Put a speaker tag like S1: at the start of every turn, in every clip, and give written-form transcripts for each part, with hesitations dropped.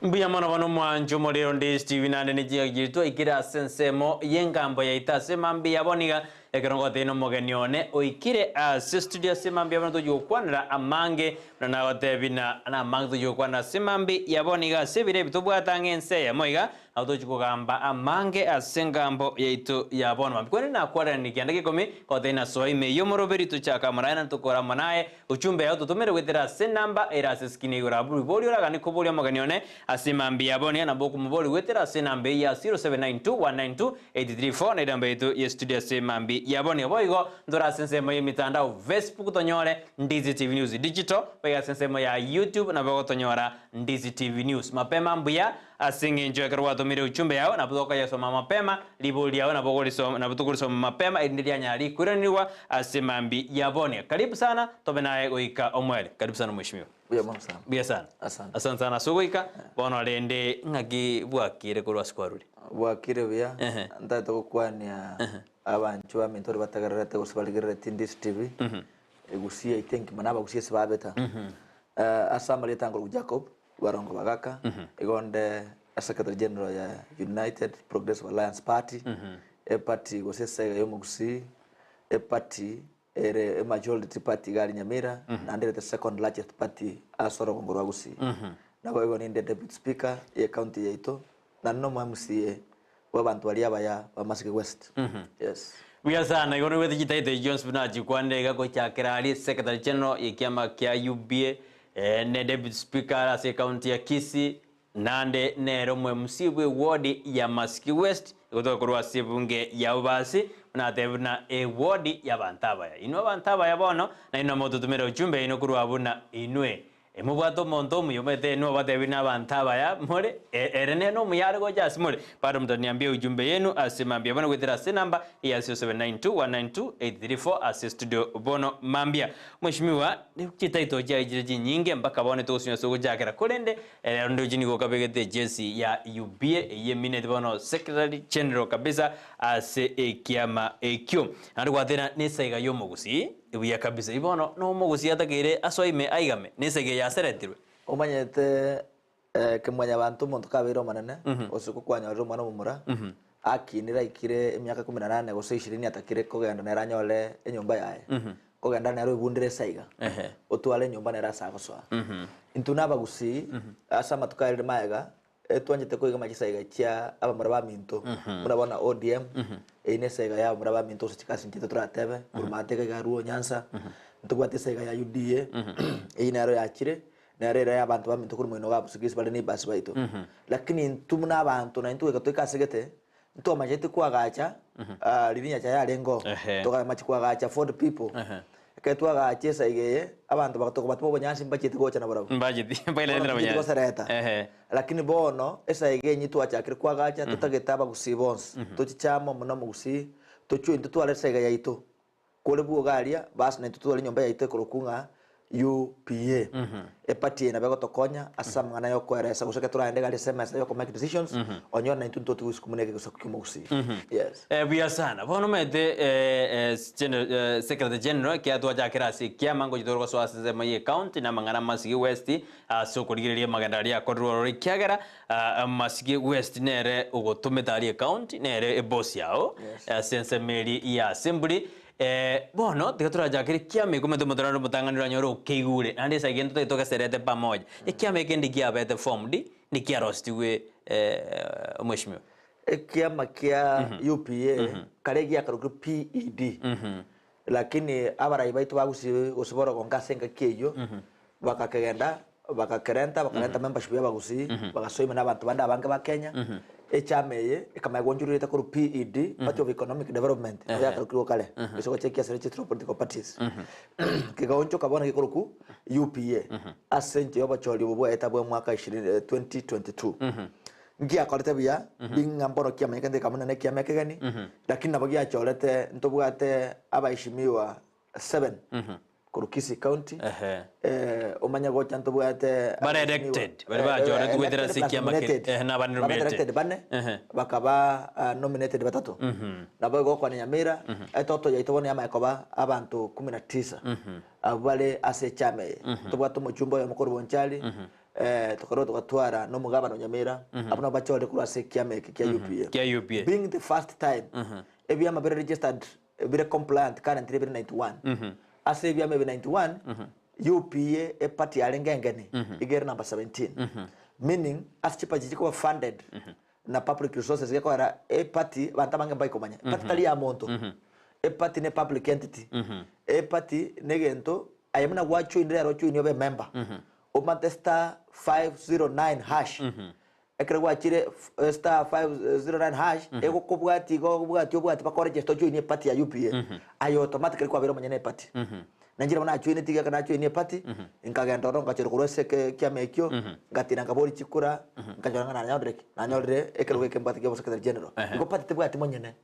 S1: Mbuya mwana wano mwanjo molero ndi Steve nande nijia jirito ikira sensemo yengambo ya itase mambi yaboniga ekerongo teno mogenione oikire studio semambi yabona yokwanira amange na watebina na amange yokwana semambi yaboniga sebire bitobwatange enseya moiga autochukugamba amange asengambo yaitu yabona mambi kwani na kwara nikiandike komi kotena soime yomoroberi tuchaka marana tukora manaye uchumbe yao tutumere wetera senamba era seskini gurabu boli ora gani koboli mogenione asemambi yaboni na boku muboli wetera senambe ya 0792192834 na idambe yetu ya studio semambi yaboni boigo ndora sensemo ya mitandao Facebook tonyore Ndizi TV News Digital pega sensemo ya YouTube na bogo tonyora Ndizi TV News mapema mbuya asinge enjoy karwa tomire uchumbe yao na butoka yasoma mapema liboli yao na bogo lisoma na butoka lisoma mapema endelea nyali kuraniwa asemambi yaboni karibu sana tobe naye goika omwele karibu sana mheshimiwa
S2: Buya mama sana.
S1: Buya sana. Asante sana sugoika bono lende ngaki bwakire kurwa skwaruri.
S2: Bwakire buya ndata kokwania abantu bamentori batagararate gusibaligerera Ndizi TV. Egusia I think manaba gusia sibabeta. Asambali tango Jacob barongo bagaka igonde Secretary General ya United Progressive Alliance Party. Party gosesa yomugusi party ere majority party gali Nyamira and the second largest party asoro ngorwa gusi na kwa ni deputy speaker ya county yaito na no MCA wabantu bali abaya ba Masike West. Yes
S1: Buya sana igone wethi jitaite Jones Bunaji kwande gako chakira ali secretary general ikiama kya UBA ne deputy speaker ase county ya Kisii nande nero MCA ward ya Masike West goto kurwa sibunge ya ubasi na tebuna ward ya bantabaya ino bantabaya bono na ino moto tumera uchumbe ino kurwa buna inwe mubwato monto muyomete no batebina bantabaya more erene no muyare go jas more para mtaniambia ujumbe yenu asemambia bana kwetera senamba ya 0792192834 ase studio bono mambia mheshimiwa chitaito ja ijiji nyinge mpaka bone to sunyo sogo jakera kolende ndo jini go kabegete jesi ya UBA ye minute bono secretary general kabisa ase ekiama ekyo andi kwatena nesaiga yomugusi Uya kabisa ibono no mugusi atakire asoime aigame nesege ya seretirwe
S2: omanyete kemwanya abantu muntu kabiro manene osuko kwanya ro mwana mumura akinira ikire emyaka 18 gose 20 atakire kogenda neranyole enyumba yaye kogenda nero ibundire saiga otwale nyumba nera sagoswa intuna bagusi asa matukaire maega etwanyete koiga magisaiga chia abamura ba minto murabona ODM ine saiga ya mura ba minto sikasi ntito turatebe kurmateka garuo Nyanza ntugwate saiga ya UDA ine aro yakire narera ya abantu ba minto kuri mwino gabo sigisi bale ni basi baito lakini ntumuna abantu na ntuwe katoika segete nto majete kwa gacha lirinya cha ya lengo toka machi kwa gacha for the people ketwa gacha saigeye abantu bakatoko batu bonyansi mbachite gocha na barabo
S1: mbajiti mbele ndra
S2: banya lakini bono esa ege nyitu achakire kwa gacha tutagetaba gusibons tuchichamo muno mugusi tuchu into twale sega yaito kole bugalia bas na tutwale nyomba yaite kurukunga UPA party na bego tokonya asamngana yo kweresa guseke turaende gali semester yo make decisions onyo na into tutu kumuneke gusakumugusi yes
S1: buya sana bono mete secretary general kia twa jakira si kia mango jidoro so aseze maye county na mangana Masike West so kurigirie magandari akorro rikiagera Masike West nere ugotumetari county nere boss yao sense meri ya assembly bono tikatura jakiri kiame kumeto motorano mutanganira nyoro keigure ande sagento toka serete pamoja kiame kendi kia bete form di ni kia rostiwe mheshimiwa
S2: kiama kia UPA karegia karuku PED lakini abara ibaitu bagusi usiboro kongasenga kiyo bakakegenda bakarenta membership ya bagusi bagasoima nabantu banda abange ba Kenya echameye kama gonjurire takuru PED Party of Economic Development ya karuku kale isoko chekia search political parties kigaoncho kabona kikuruku UPA asente yobacholi bubwa etabwe mwaka 2022 ngia kolete bia binga mbono kia manyekende kamuna ne kia mekegani lakini nabagia cholete ntobwate abaishimiwa 7 kurukisi county omanya gocha ntobwate
S1: bare elected bare ba jore tuwetera sikia make na ban nominated
S2: bane bakaba nominated batatu nabo goko Nyamira etoto yaitobone amakoba abantu 19 abale ase chame tobwate muchumba ya mukuru bonchali tukaro tukatwara no mugabano Nyamira abuna bachode kula se kiame kia UPA being the first time ebyama be registered be compliant currently be 91 ase ebyama be 91 UPA e party alengengene igere number 17 meaning asichipa jijiko funded na public resources yako era e party bantamange mbai komanya party tali ya monto e party ne public entity e party negento ayamna wacho indira rocho inyobe member o mantesta 509 hash ekere wachire star 509 hash ego kubwati bakore gesto jo ni party ya UPA ayo automatically kwa biro manyene party nanjira mana acho ni tiga kana acho ni party inkagenda ndo ngachero kurese kiamekyo ngatina ngabori chikura ngajanga na nyodre ekere weke mbati ke secretary general iko party tebwati monyene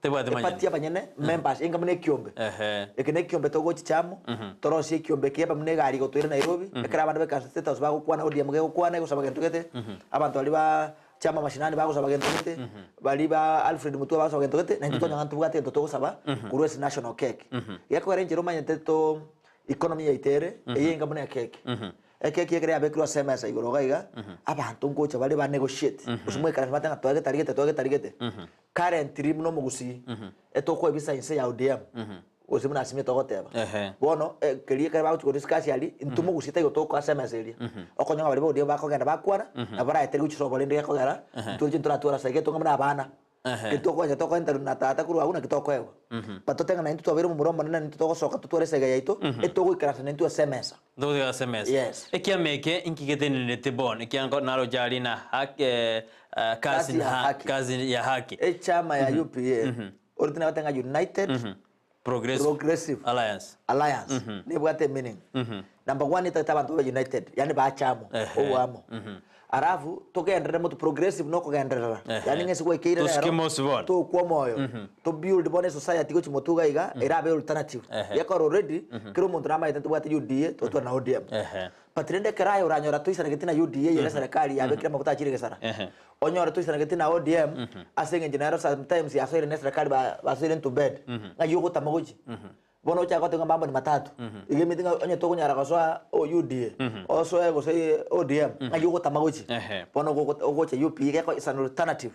S2: party abanyene members ingamne kiombe ekene kiombe togo chichamo torosie kiombe kieba mne gari gotwire Nairobi ekere abandu beka status bago kwana ODM ge kwana go sabagento gete abantu bali ba chama mashinani bago sabagento gete bali ba Alfred Mutua bago sabagento gete na ndiko nyantu bwate togo saba kurwesi national cake yako renje roma nyeteto economy yaitere eyenga mune keke ekeke kire abekiro semesa igoro gaiga abantu ngocha bali ba negotiate usumwe kana batanga twage tarigete currently muno mugusi etoko ebisa inse ya ODM usimuna asimye togoteba bono kiriye kare ba discuss yali intumo gusita yotoko semesa iri okonyanga bali ba ODM bakogenda bakwana na bara eteri guchisobo linde yakogara tuje ntura sageto ngamana abana kitoko ya toko enter na tata kuru aguna kitoko ewa patotenga na intu tobero mu muromba na intu toko soka tutore sega yaito etoko ikarasa na intu semesa
S1: ndo ya semesa
S2: yes
S1: ekiameke inkigete ne tebon ekiango nalo jali na kazi ya haki
S2: chama ya UPA ordina watenga United Progressive Alliance ni bwate meaning number 1 ita bantu United yani ba chamo owamo arafu togendera mutu progressive no kugenderera yani ngesi kwa ikire to kwa moyo to build bone society ko chimotuga iga irabe alternative yako already kiro muntu rama ita tubwate UDA to na ODM patrende karayo uranyora tuisana getina UDA yele serikali yabe kira makuta chire gesara onyora tuisana getina ODM asenge general sometimes ya soire ne serikali ba soire to bed nga yugo tamagoji bono cha kote ngamba ni matatu ige mitinga onye to kunyara kaswa UDA also ego say ODM nga yugo tamagoji bono go cha UPA ko is an alternative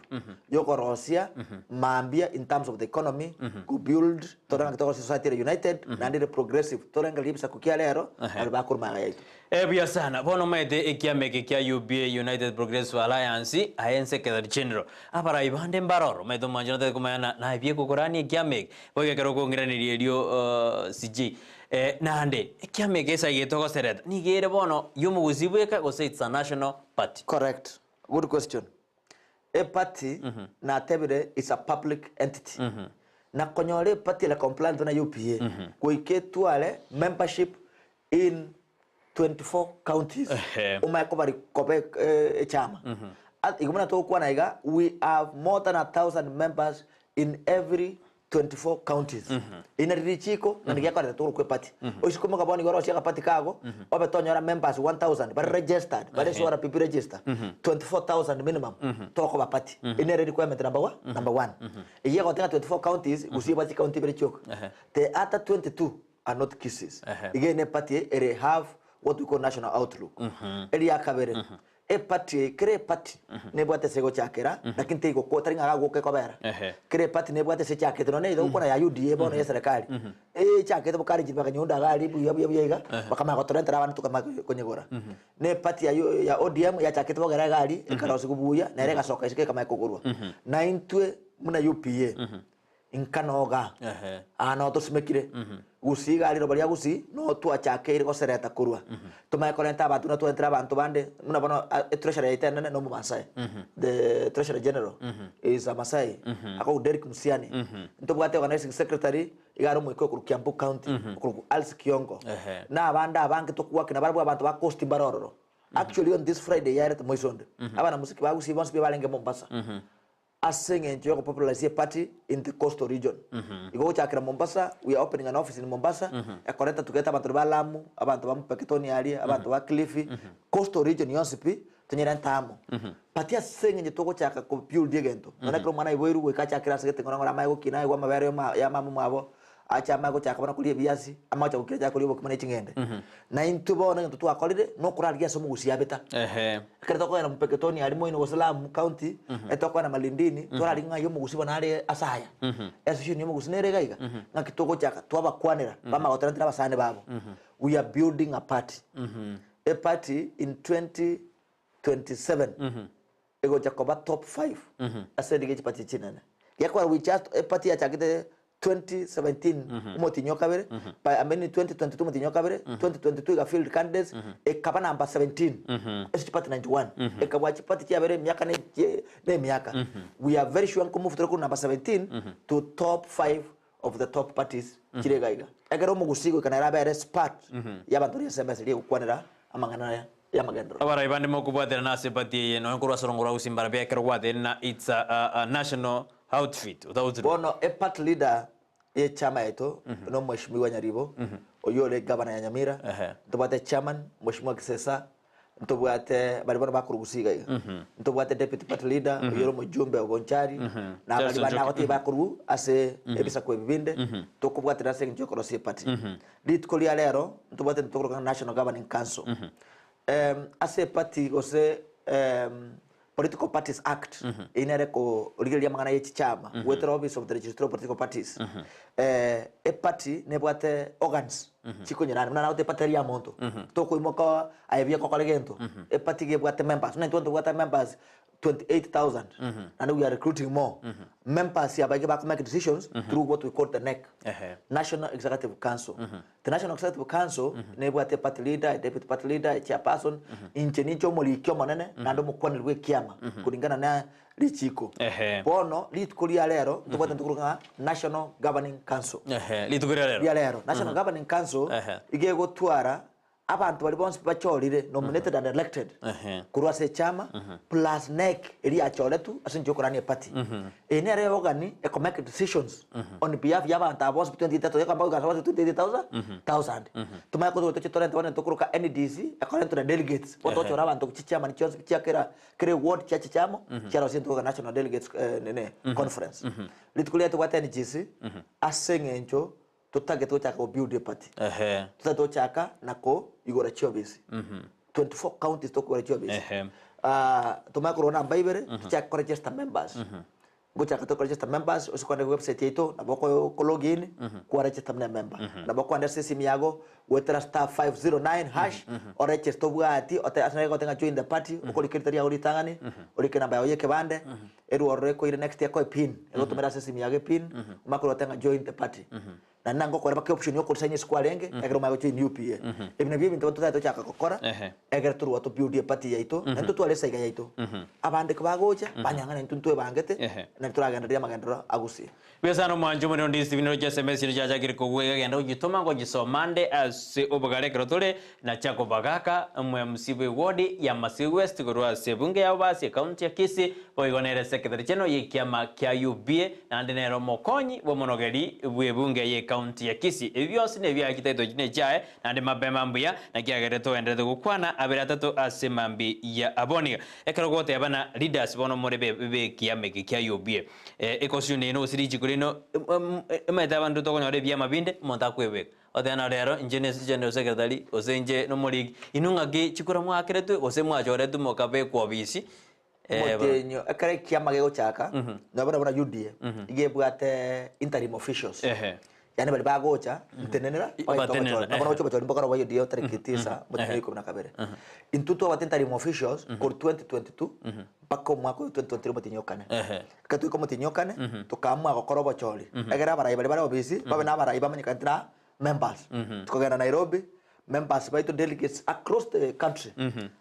S2: yoko rosia mambia in terms of the economy go build toranga to society united na ndire progressive toranga libisa kukia lero alba kurma yaito
S1: Ebia sana bono mete ekiameke kia UPA United Progressive Alliance ayense Secretary General apara ibande mbaroro meto manjona te kumana na ibie kokorani ekiameke boye kero kongirani radio CG nande ekiameke esa getoko sereta nigere bono yumugusibweka go say it's a national party.
S2: Correct, good question. A party na tebire is a public entity na konyore party la compliant na UPA kuike tuale membership in 24 counties umako bari kope chama at igumana to kwa naiga we have more than 1,000 members in every 24 counties ina richico na ngiya kwa to kwa party oshikoma kaboni goro shaka party kago obe tonyora members 1,000 but registered but so people register 24,000 minimum to kwa party ina requirement number 1 iya kwa 24 counties usiba county bere chok the other 22 are not cases again party ere have what we call national outlook elia kabere e party kre party ne bwate sego chakera lakini tiko ko taringa gago ke kobera kre party ne bwate se chakete no ne do kona ya UDA bono ya serikali chakete bukari jibaka nyunda gali buya bakama ko torenta abantu kama konyegora ne party ya ODM ya chakete bogera gali ekaro sikubuya na rega soka isike kama ikogurwa na intwe muna UPA inkanoga ano to smekire gusiga ali robalia gusi no tu achake ko sereta kurwa tuma konenta abantu na tu entra abantu bande muna bono treasury itena no Masai the treasury general is a Masai ako Derek Musiani nto bwate organizing secretary igaro mu ko Kiambu county ko Alsi Kiongo na banda abanke to kuwa kina barbo abantu ba coast baroro actually on this Friday yare to moisonde abana musiki ba gusi bonse balenge Mombasa asenge njo ko popularize party in the coastal region igo chakira Mombasa we are opening an office in Mombasa ekoreta tuketa abantu ba Lamu abantu ba Mpeketoni ali abantu ba Kilifi coastal region yonsipi tunyera ntamo party asenge njo toko chaka ko build egento nana kro mana iboiru we ka chakira segete ngora mayo kina igwa mabere ya mamu mabo achama go chaka bana kulie biasi ama cha kulia cha kulia bokimane chingende na into bona ntu twakolide no kuralia somo gusiabeta kare toko na mpeketoni alimo ino Waislamu county etoko na Malindini twali ngayo mugusiba na ale asaya eso ni mugusinere gaiga ngakitoko chaka twaba kwanera bama gotarantira basane babo we are building a party a party in 2027 ego jakoba top 5 asedi ge party chinana yakwa we just a party achakite 2017 umutinyo kabere by ameni 2022 umutinyo kabere 2022 ga field candidates ekaba number 17 esipati 91 ekaba chipati chabere miaka ne miaka we are very sure ko move to number 17 to top 5 of the top parties chiregaiga egero mugusigo kana rabere spot yabantu ya semester ye kwanira amangana ya magendo
S1: abara ibande mokubwatira na sepati ye no kurwa sorongora usimbara bya kerwate na it's a national outfit without
S2: bono a party leader ye chama yetu no mheshimiwa Nyaribo oyole governor ya Nyamira tubate chairman mheshimiwa Kisesa ntubwate bali bana bakurugusiga ntubwate deputy party leader oyolo mujumbe ogonchari na bali bana gote bakurugu ase ebisa ko bibinde tukubwate na sengi jokoro si party dit kolia lero ntubwate ntokoro national governing council ase party ose Political Parties Act inere ko ligelia mangana ye chama with the office of the registrar of political parties a party ne bwate organs chiko nyana na ote party ya monto to ko imoka ayebia ko kolegento a party ge bwate members na to bwate members 28,000 and we are recruiting more members here by make decisions through what we call the NEC National Executive Council the National Executive Council ne bwate party leader deputy party leader chairperson inchenicho molikyo manene na ndo mukwanirwe kiama kulingana na lichiko bono litkulia lero tubwate ntukuruka National Governing Council
S1: litukulia
S2: lero National Governing Council ige gotwara abantu bali bonse bacholire nominated and elected kurwa se chama plus NEC eri acholetu asinjo kurani party ene re organi e make decisions on behalf ya abantu abos 23 yakamba ugasawa 28,000 tumaya ko to torrent wana to kuruka NDC according to the delegates oto chora abantu chichama ni chonse chiakera kre ward chamo chara sinto national delegates conference litukulia to what NGC asengenjo tutage to chaka build a party tutage to chaka nako igora chobisi 24 counties to igora chobisi tuma corona baibere chaka register members go chaka to register members usikwenda website yetu na boko ko login ku register member na boko under system yago wetra star 509 hash o register bwati o te asana ko tenga join the party uko kriteria uri tangani uri kena bayo yeke bande eru orre ko ile next ya ko pin ero tumera system yage pin makoro tenga join the party na nango kwa baki option yoko sanye squarenge egero mago chi UPA ebina bibi nto to chaka kokora egero turu watu build party yaito nto to alesa yaito abande ko bagoja banyangana ntuntu ebangete na turagenda dia magandro agusi
S1: besano manjo mo ndi Steven Roger SMS ni jaja kiriko gwega genda ugitoma ngo gisomande as obagare krotole na chako bagaka mwe msibe ward ya Masii West gorwa sebunge ya basi county ya Kisii boigonere secretary cheno yikiama kya UBA na ndenero mokonyi bo monogeri bwebunge ye county ya Kisii ebyose ne bya kitaito jine chae na ndi mabema mbuya na kiagere to endete gukwana abira tatu asemambi ya aboniga ekero gote abana leaders bono morebe be kiame kya UBA ekosune no siriji kulino emeta bantu to konyore bya mabinde monta kwebeka otena rero engineers general secretary osenje no muri inungage chikura mwakeretu ose mwachoretu mokabe kwa bisi
S2: motenyo akare kiama gego chaka na bona UDA igebwate interim officials yani bali bagocha ntenenera na bona ocho bachori mbokara wayo dio tarikitisa mutini ko na kabere intuto wa interim officials for 2022 bako mwako 2023 mutinyokane katu ko mutinyokane tukamwa gokoro bachori agera barayi bali obisi babe na barayi bamanyikantira members tukagana Nairobi members by to delegates across the country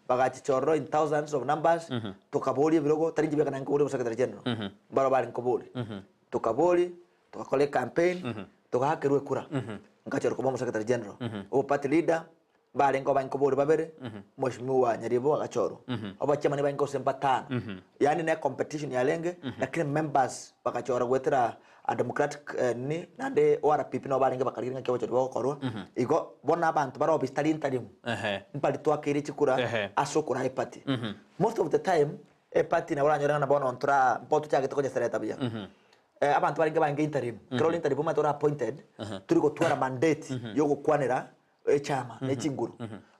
S2: bagachichoro in thousands of numbers tukaboli birogo tarinji beka nkoboli secretary general barabara nkoboli tukaboli tukakole campaign tukahakerwe kura ngachoro ko secretary general o party leader bale ngo bankoboli babere mheshimiwa Nyaribo agachoro abachama ne banko sempatana yani na competition ya lenge lakini members bagachoro gwetera a democratic ni nande ora pipi no baringa bakaringa kyo cyo bakorwa igo bona abantu baro bistari intarimu mpali twakiri chikura asokura e party most of the time e party na wala nyora na bona ontra mpoto chake to kwenye sereta bia abantu baringa bange interim kero interim matora appointed turi gutwara mandate yo gukwanira echama n'ekinguru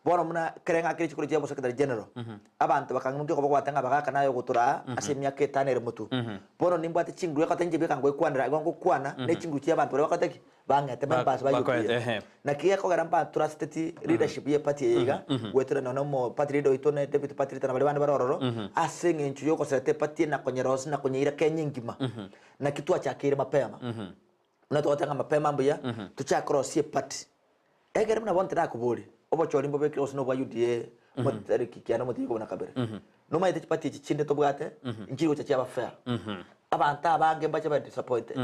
S2: bono muna kerenga kiri chikuru jebo secretary general abantu bakangundi ko bagwatanga bagaka nayo gutura ase myaka 5 ere mutu bono nimba ati chinguru yakatanje bikango ikwanira igongo kwana n'ekinguru cy'abantu bari bakateki bangate members ba UPA na kiya ko garamba trust leadership ye party yiga gwetera no mo party leader itone deputy party leader bali bandi barororo asenga inchu yoko sete party na konyerosi na konyira kenyingima na kitu achakire mapema na tuwatanga mapema mbuya tuchakrosie party egere mna bonte nakubuli obo cholimbo beke osno bwa UDA motari kikiana motiko na kabere no maite party chinde to bwate injiro cha chaba fair abanta abange bacha ba disappointed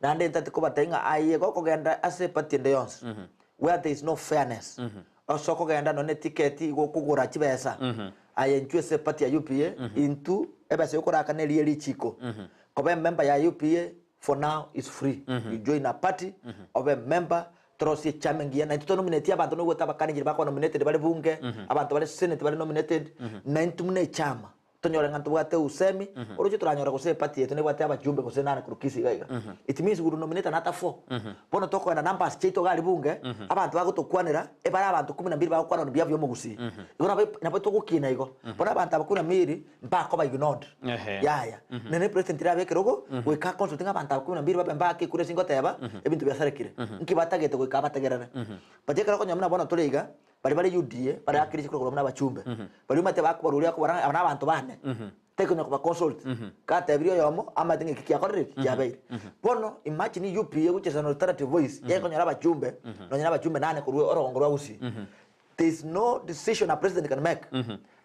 S2: na nde ntati ko batenga aye ko kogenda ase party ndeyons where there is no fairness also kogenda no ne ticket go kugura chibesa aye ntwe se party ya UPA into ebase ukora kaneli eli chiko ko be member ya UPA for now is free you join a party of a member trosi chamengia na tuto nominate abantu no gutaba kanigiri bako nominated bali bunge abantu bali senate bali nominated na intumne chama tonyora ngantu bwate usemi urucho turanyora kose party yetu ne bwate abajumbe kose nana kurukisi gaiga it means guru nominate nata 4 bono toko na numbers cheito gali bunge abantu bagutokwanira e bara abantu 12 bakwana no byavyo mugusi igona na to gukina igo bona abantu abakuna miri mpako ba ignored yaya nene president irabe kerogo we ka consulting abantu 12 babemba ke kure singo teba ebintu byasarekire nkibatagete ko ikabategerana baje kerako nyamuna bona toleiga bali UDA bali akiri kuro muna bachumbe bali mate bakubarulia ko baranga abantu bane teko nyako consult ka tebrio yomo ama tinge kikia korre kiabe bono imagine UPA kucheza no alternative voice yeko nyara bachumbe no nyara bachumbe nane kurwe orongorwa usi there is no decision a president can make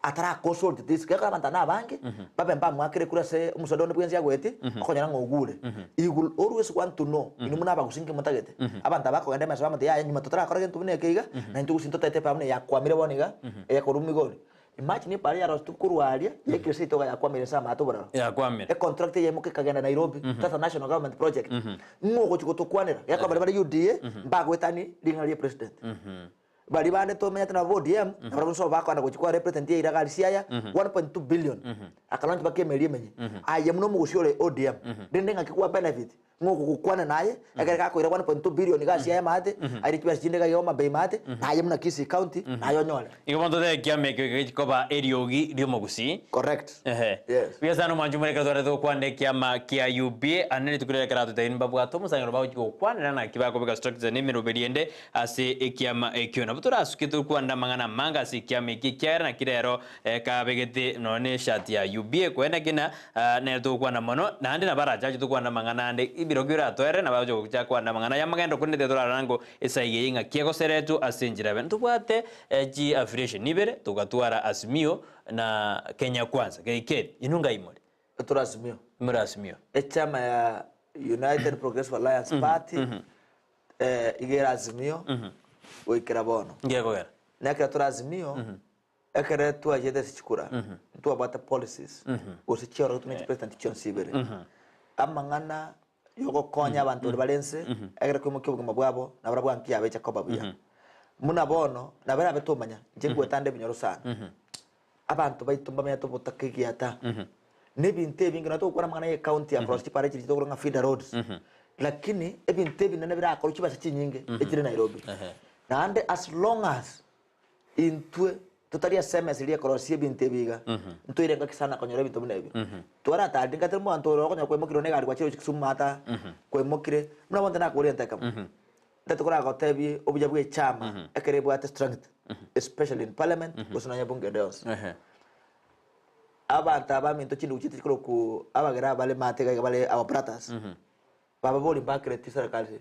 S2: atara consult this kaka bantana bange babemba mwakire kura se umusodone bwenzi yagwete akonyara ngogure you will always want to know inumuna abagusinke mutagete abantu abako gende masaba mate ya nyuma totara korage ntubune keiga na ntugusinto tete pamune yakwamire boniga yakorumi gori imagine pali ya rostu kurwalia yekirisi toga yakwamire sama atobora yakwamire contract ye muke kagenda Nairobi tata national government project ngo chikotokwanira yakabali bali UDA mbagwetani lingali president bali bande to menya na ODM na baramuso bakwana kuchikwa represent ye iragali siaya 1.2 billion akalonje bakemeli menye ayemno mugusiole ODM dende ngakikuwa benefit ngoko kukwana naye agareka ko ira 1.2 billion ga siaya mate ari twa jinde ga yoma be mate na ayemna Kisi county na yonyole
S1: ikomondo de kiame kikoba eriogi rio mugusi
S2: correct
S1: yes biasano manjumere ka dore to kwande kiama kia UBA anene tukure karatu tayin babu atomo sangiro bawo chiko kwana na kibako bega structure ne mero beliende ase ekiama ekiona butura asukitu kwanda mangana manga si kiama kikyara na kirero ka begete none shati ya UBA kwenda kina ne to kwana mono na ande na baraja to kwana mangana ande ibirogira toire na bawo cha kwana mangana ya magendo kunde te dora rango esaige inga kiego seretu asinjira bentu bwate ji affiliation nibere tukatwara Azimio na Kenya Kwanza keike inunga imore
S2: turasmio
S1: murasmio
S2: echama ya United Progressive Alliance Party igera Azimio wikira bono
S1: ngego gara
S2: nakira turazimio ekere tu ajede sichukura tu abata policies usichoro tu nechi president chonsibere amangana yoko konya abantu balense ekere ko mukyo buguma bwabo na barabwa mpya abecha ko babuya muna bono na bara betomanya njengwe tande binyoro sana abantu baitumba meto botakigiata nebinte bingana to kora mangana ye county across chipare chiri to nga feeder roads lakini ebinte binene bira akoro chibasa chinyinge echire Nairobi na ande as long as intwe tutaria SMS ile korosie binte biga ntwire ngakisana konyore bintu binebi twara tadi ngatere mu antoro konya kwemukiro ne gari kwachiro chikisumata kwemukire muna bonde na kurienta kam ndatukora gotebi obuja bwe chama ekerebu at strength especially in parliament usonanya bunge deos abantu abaminto chindu chitikiro ku abagera bale mateka bale abapratas baba boli bakreti serikali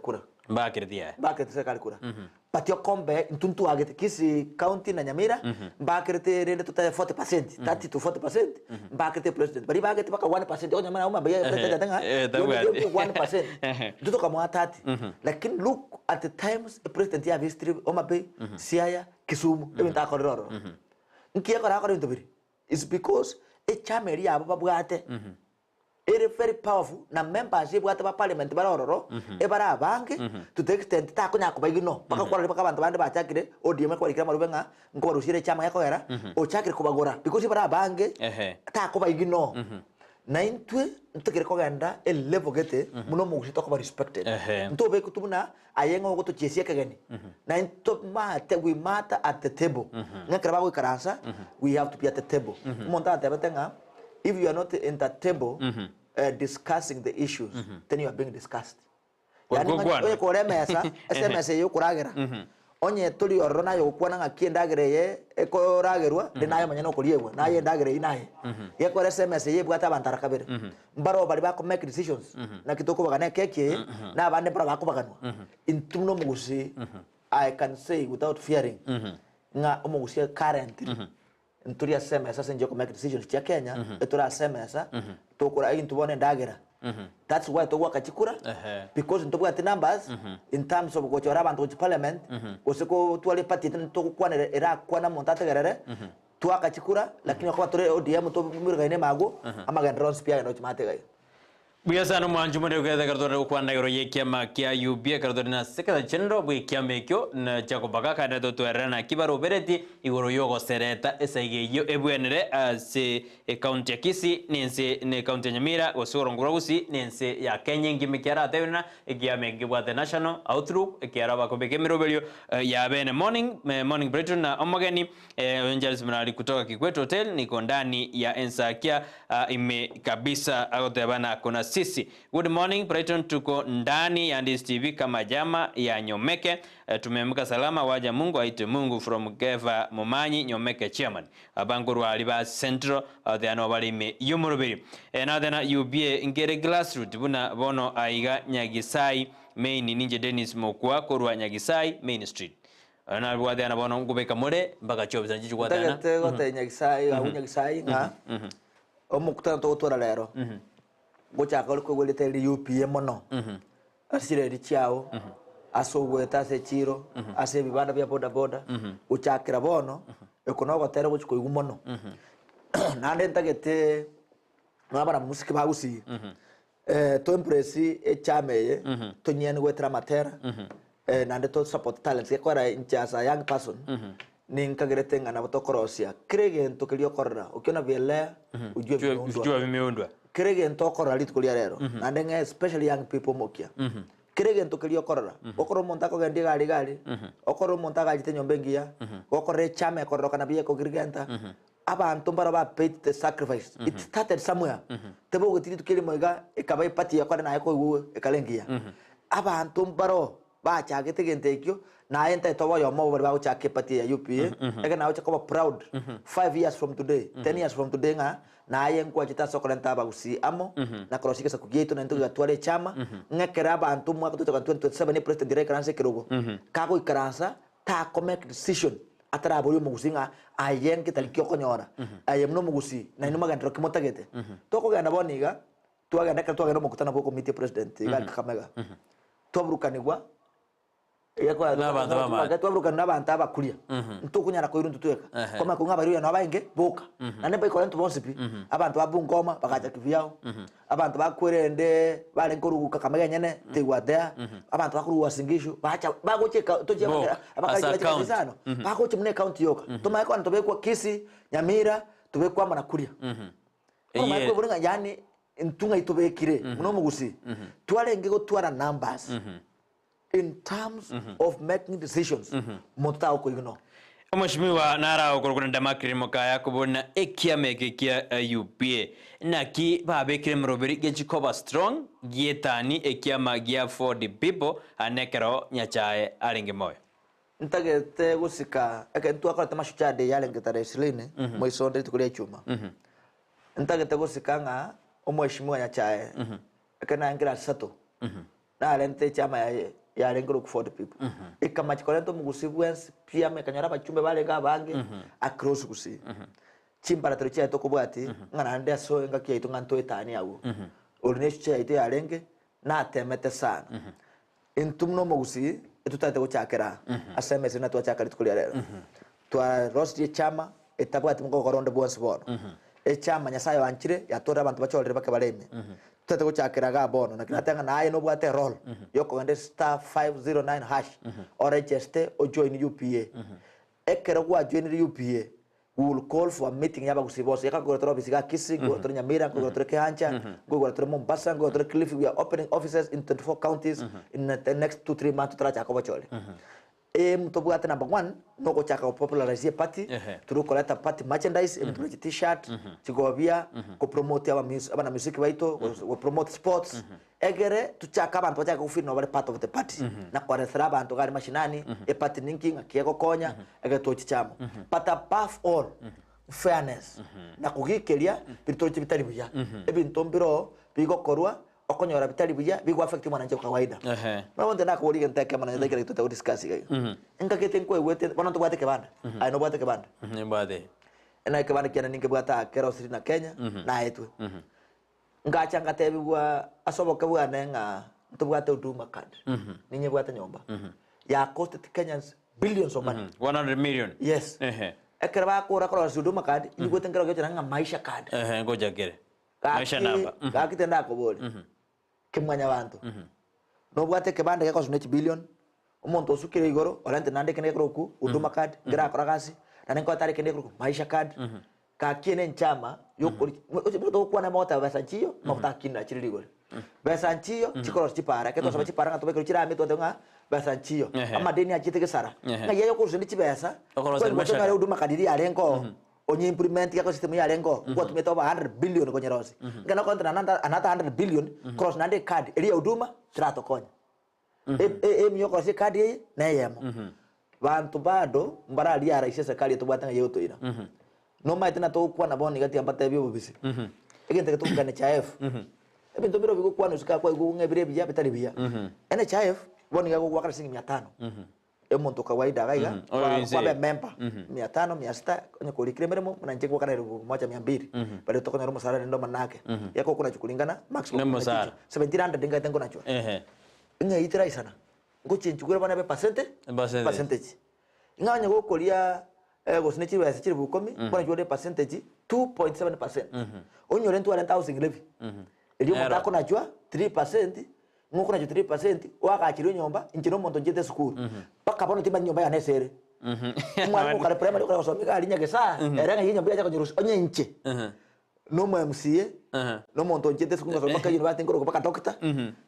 S2: kura bakreti serikali kura patio kombe ntuntu agete Kisi county na Nyamira bakreti rende tuta 40% 30 to 40% bakreti president bari bakreti baka 1% onya mana uma baye president tanga 1% duto kama 30 lakini look at the times the president ya history oma be Siaya Kisumu ebinta kororo nkiya kora kora ntubiri is because a chameri abo babwate it is very powerful na membership bwate ba parliament barororo e bara bange to the extent ta kunya ko bagino baka kwara baka bantu bande bachakire ODM ko ikira marubenga ngo barusire chama yako era o chakire ko bagora because bara bange ta ko bagino na intwe ntukire kogenda level gete muno mugusi toko ba respected ntobe kutumuna ayengo goto chesia kageni na into mate we matter at the table ngakira bago ikaransa we have to be at the table monta tebetenga if you are not in that table discussing the issues then you are being discussed yani oye kore mesa sms yo kuragira onye tuli orro nayo gukwana ngakindagire ye ekoragerwa ndinayo manya no kuriegwa naye ndagire inaye ye kore sms ye bwata bantara kabere mbaro bali ba make decisions na kitoko bagane keke na abande bara bakubaganwa intumno mugusi I can say without fearing nga umugusi currently nturi sms sasa nje ko make decisions ya Kenya etura sms tokura intubone ndagira that's why to work achikura because ntobu ati numbers in terms of gochora abantu ku parliament oseko twale party to kwana era kwana montate gerere twaka chikura lakini kwa tore ODM to mirga ine mago amaganda rons pia no chimate gai
S1: Buyasano mwanju mwende ukeza karadore kwa nairo ye kiama kia UBA karadore na sekada chenro bui kiama ekyo na chako baka kada to tuerana kibaro bereti igoro yogo sereta esage yo ebuenere se county Kisii nense ne county Nyamira osoro nguragusi nense ya Kenya ngimikiara tebena ekiama ngibwa the national outlook ekiara bako bekemirobelio ya bene morning Brighton na omageni Angels Mnali kutoka Kikwete Hotel niko ndani ya Ensakia ime kabisa agotebana kuna sisi. Good morning Brighton, tuko ndani ya Ndis TV kama jama ya Nyomeke. Tumeamka salama, waja Mungu aite Mungu from Geva Momanyi Nyomeke chairman. Abanguru aliba central the anobalime yumurubiri. Na thena UBA ngere grassroots buna bono aiga Nyagisai main ninje Dennis Mokwa korwa Nyagisai main street. Na bwade ana bono ngubeka mure mpaka chobza njiju kwa thana.
S2: Gote Nyagisai au Nyagisai nga omukutana to tora lero gochaka liko golete li UPA mono asire ri chao asogweta se chiro ase bibanda bya boda boda uchakira bono ekono gotera gochiko igumono nande ntagete nabara musiki bagusi to impressi e chameye to nyene gwetra matera nande to support talents ekora inchasa young person ninkagerete ngana botokorosia krege ntokilio korra ukiona vile ujue vimeundwa krege ntokora litukulia rero nande nge especially young people mokia krege ntokilio korra okoro montako gendi gali okoro montaka jite nyombengia okore chame korro kana biye ko girgenta abantu mbara ba paid the sacrifice it started somewhere tebo gotiti tukili moiga ekabai pati yakora na yako uwe ekalengia abantu mbaro ba chagete gentekyo na enta to yo mo ba chake pati ya UPA ega na ucha ko proud 5 years from today 10 years from today nga na ayen kwa chita sokolenta ba usi amo na krosika sa kugeto na ntuga twale chama ngakera abantu mwaka 2027 ni president direct ranse kirogo kako ikaransa ta ko make decision atara boli mugusinga ayen kitalikyo konyora ayem no mugusi na ino magandro kimotagete to ko ganda boniga twaganda ka twaganda mukutana ko committee president ga kamega tobrukanigwa yakwa twabruka n'abantu abakulia ntukunyara ko irundu tweka koma ko ngabariyo nabainge boka nane ba ikorento bonsipi abantu babungoma bakaja kivyao abantu bakwerende bale nkoruka kamega nyene tegwadea abantu bakuru wasingisho bacha bagocheka toje abakaje sana bagoche mune account yoka toma ko ntobekwa Kisii Nyamira tobekwa mana kulia koma ko buringa yani ntunga itobekire muno mugusi twalenge go twara numbers in terms of making decisions motao ko igno
S1: Mheshimiwa nara okorokona damakiri mokaya kubona ekiameke kia UPA naki babekire mroberi gechikoba strong gietani ekiama gia for the people anekero nyachae alenge moyo
S2: ntagete gusika akentu akora tamashuchade yale ngetare siline moisonde tukulia chuma ntagete gusika nga omheshimiwa nyachae akana ngira sato na alente chama ya lengo for the people ikama chikolento mugusibwensi pia mekanyara bachumbe bale gabange across gusi chimbara tericha to kubwati ngana ndia so ngakia ito nganto etani yawo orinesha ite yarenge na temete sana intumno mugusi etutate gochakera asemese na twachakara tukulia rero twa rosti chama etabwati mugo koronde bwonsi bono chama nyasayo anchire yatora abantu bachorere bakabaleme tete gochakera ga bono na kinatanga na aye no bwate roll yoko gande *509# or register o join UPA ekero gwa join UPA we will call for a meeting yaba kusibose yaka kugotora ofisi ga Kisii kugotora Nyamira kugotora Kihancha kugotora Mombasa kugotora Kilifi. We are opening offices in 24 counties in the next 2-3 months tutara chaka bachole. Mtobwate number 1 noko chaka popularize party turu koleta party merchandise mturu t-shirt chigobia ko promote abana music baito ko promote sports egere tuchaka abantu bachaka kufira no part of the party na kwa resra abantu gari mashinani party ninki ngakieko konya ege tochichamo but above all fairness na kugikelia bitochi bitari buya ebintu mbiro bigo korwa okonyora bitari buya bigo affect mwananje kawaida mabonde na ko ligente kama na ndekere tuta discuss gayo ngakete nkwe wete bono tubate kebanda ai no bwate kebanda
S1: bwate
S2: na kebanda kiana ninge bwata kero siri na Kenya na etwe ngacha ngatebi bwa asoboka bwana nga tubwate Huduma card ninye bwate nyomba ya costed Kenyans billions of money
S1: 100 million
S2: yes ekerba ko rakora Huduma card ni gote ngero gyo nga maisha card
S1: ngoja gere maisha namba
S2: kakitenda ko bole kimwanya bantu no bwate kebanda ke kosunech billion umuntu osukire igoro orante nande kene kroku Huduma card ngira akora kasi nane ko tari kene kroku maisha card ka kiene nchama yokuri to kwa na mota basanchio mota kinna chiri igoro basanchio chikoro chipara ke to sabachi para ngato bekiro chira ameto nga basanchio ama deni achite ke sara nga yeyo ko zundi chibesa ko ngare Huduma card iri alenko onye implement yako system ya lengo kwa tumetoa 100 billion kwenye rosi ngana kontra another 100 billion cross nande card ili Huduma trato konya miyoko si card ye na yemo bantu bado mbara ali ara isese kali to batanga yeto ina no maitina to kwa na boni gati ambata byo bisi egente to ngane chaf ebintu biro bigo kwa nusika kwa go ngebire biya bitari biya ene chaf boni gago kwa kasingi 500 emuntu kawaida gaiga kwa be member 500 600 kwenye kulikire meremo mnanje kwa kana 1200 bali to kwenye romo sara ndo manake yako kuna chukulingana maximum 1700 dinga tengo nacho nga itira sana ngoche nchukura bana be percentage nganya go kolia go snechi wa sechiri bukomi bana jode percentage 2.7% onyo rentu wa 1000 levi elio mutako najua 3% ngoko najua 3% waka chiro nyomba inchino monto njete skuru paka bono timba nyomba ya nesere mwana ko kale primary ko so mika alinya gesa era nga nyomba ya ko nyurusi onye nche no MCA no monto njete skuru so paka university ngoro paka doctor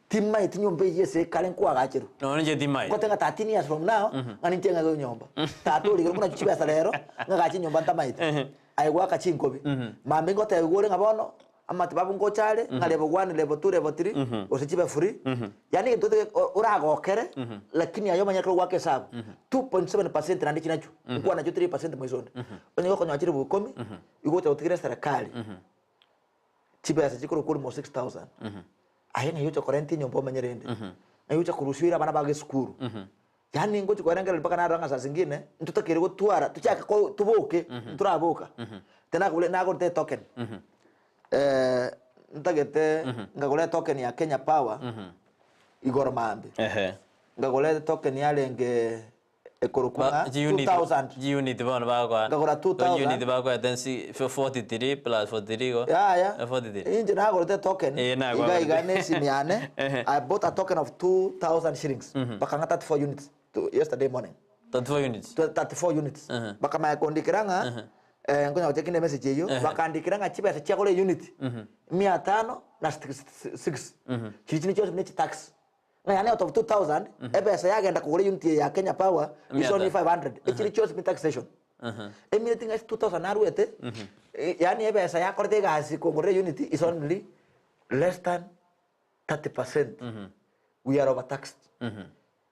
S2: timma itinyomba yese kale ko agachiro
S1: no nje timma
S2: ko tenga 13 years from now ngani ntenga go nyomba tatu ligero kuna chichibesa lero ngagachi nyomba ntamaite ai waka chinkobi mambe ngote gore ngabono amati babu ngochale nga level 1 level 2 level 3 osichibe free yani ndote uragokere lakini ayo manyakro wake sabu 2.7% nandi chinacho kwa nacho 3% mwizoni onyo ko nyachiri bukomi igote utikire serikali chibesa chikuru kuri mo 6000 ayenga yocho korenti nyombo manyerende na yocho kurushira bana bage skuru yani ngochi kwerengera mpaka na ranga zingine ntutakire go twara tuchaka ko tubuke turabuka tena kule nago te token ntagete ngagole token ya Kenya Power igoro mambe ngagole token ya lenge ekorokunga 2000
S1: unit bana bagwa
S2: ngagora 2000
S1: unit bagwa then 43 plus 43 go
S2: ya
S1: 43
S2: inje nagole te token igane simiane I bought a token of 2000 shillings bakanga 34 units yesterday morning 34 units bakama kondikiranga ngonya utekine message hiyo bakandikiranga chibesa chakole unit 500 na 6 chini chote ni tax na yani out of 2000 ebesa yagenda kugura unit ya Kenya Power is only 500 chini chote ni taxation emirating is 2000 arwete yani ebesa yakorte gasi kugura unit is only less than 30%. We are overtaxed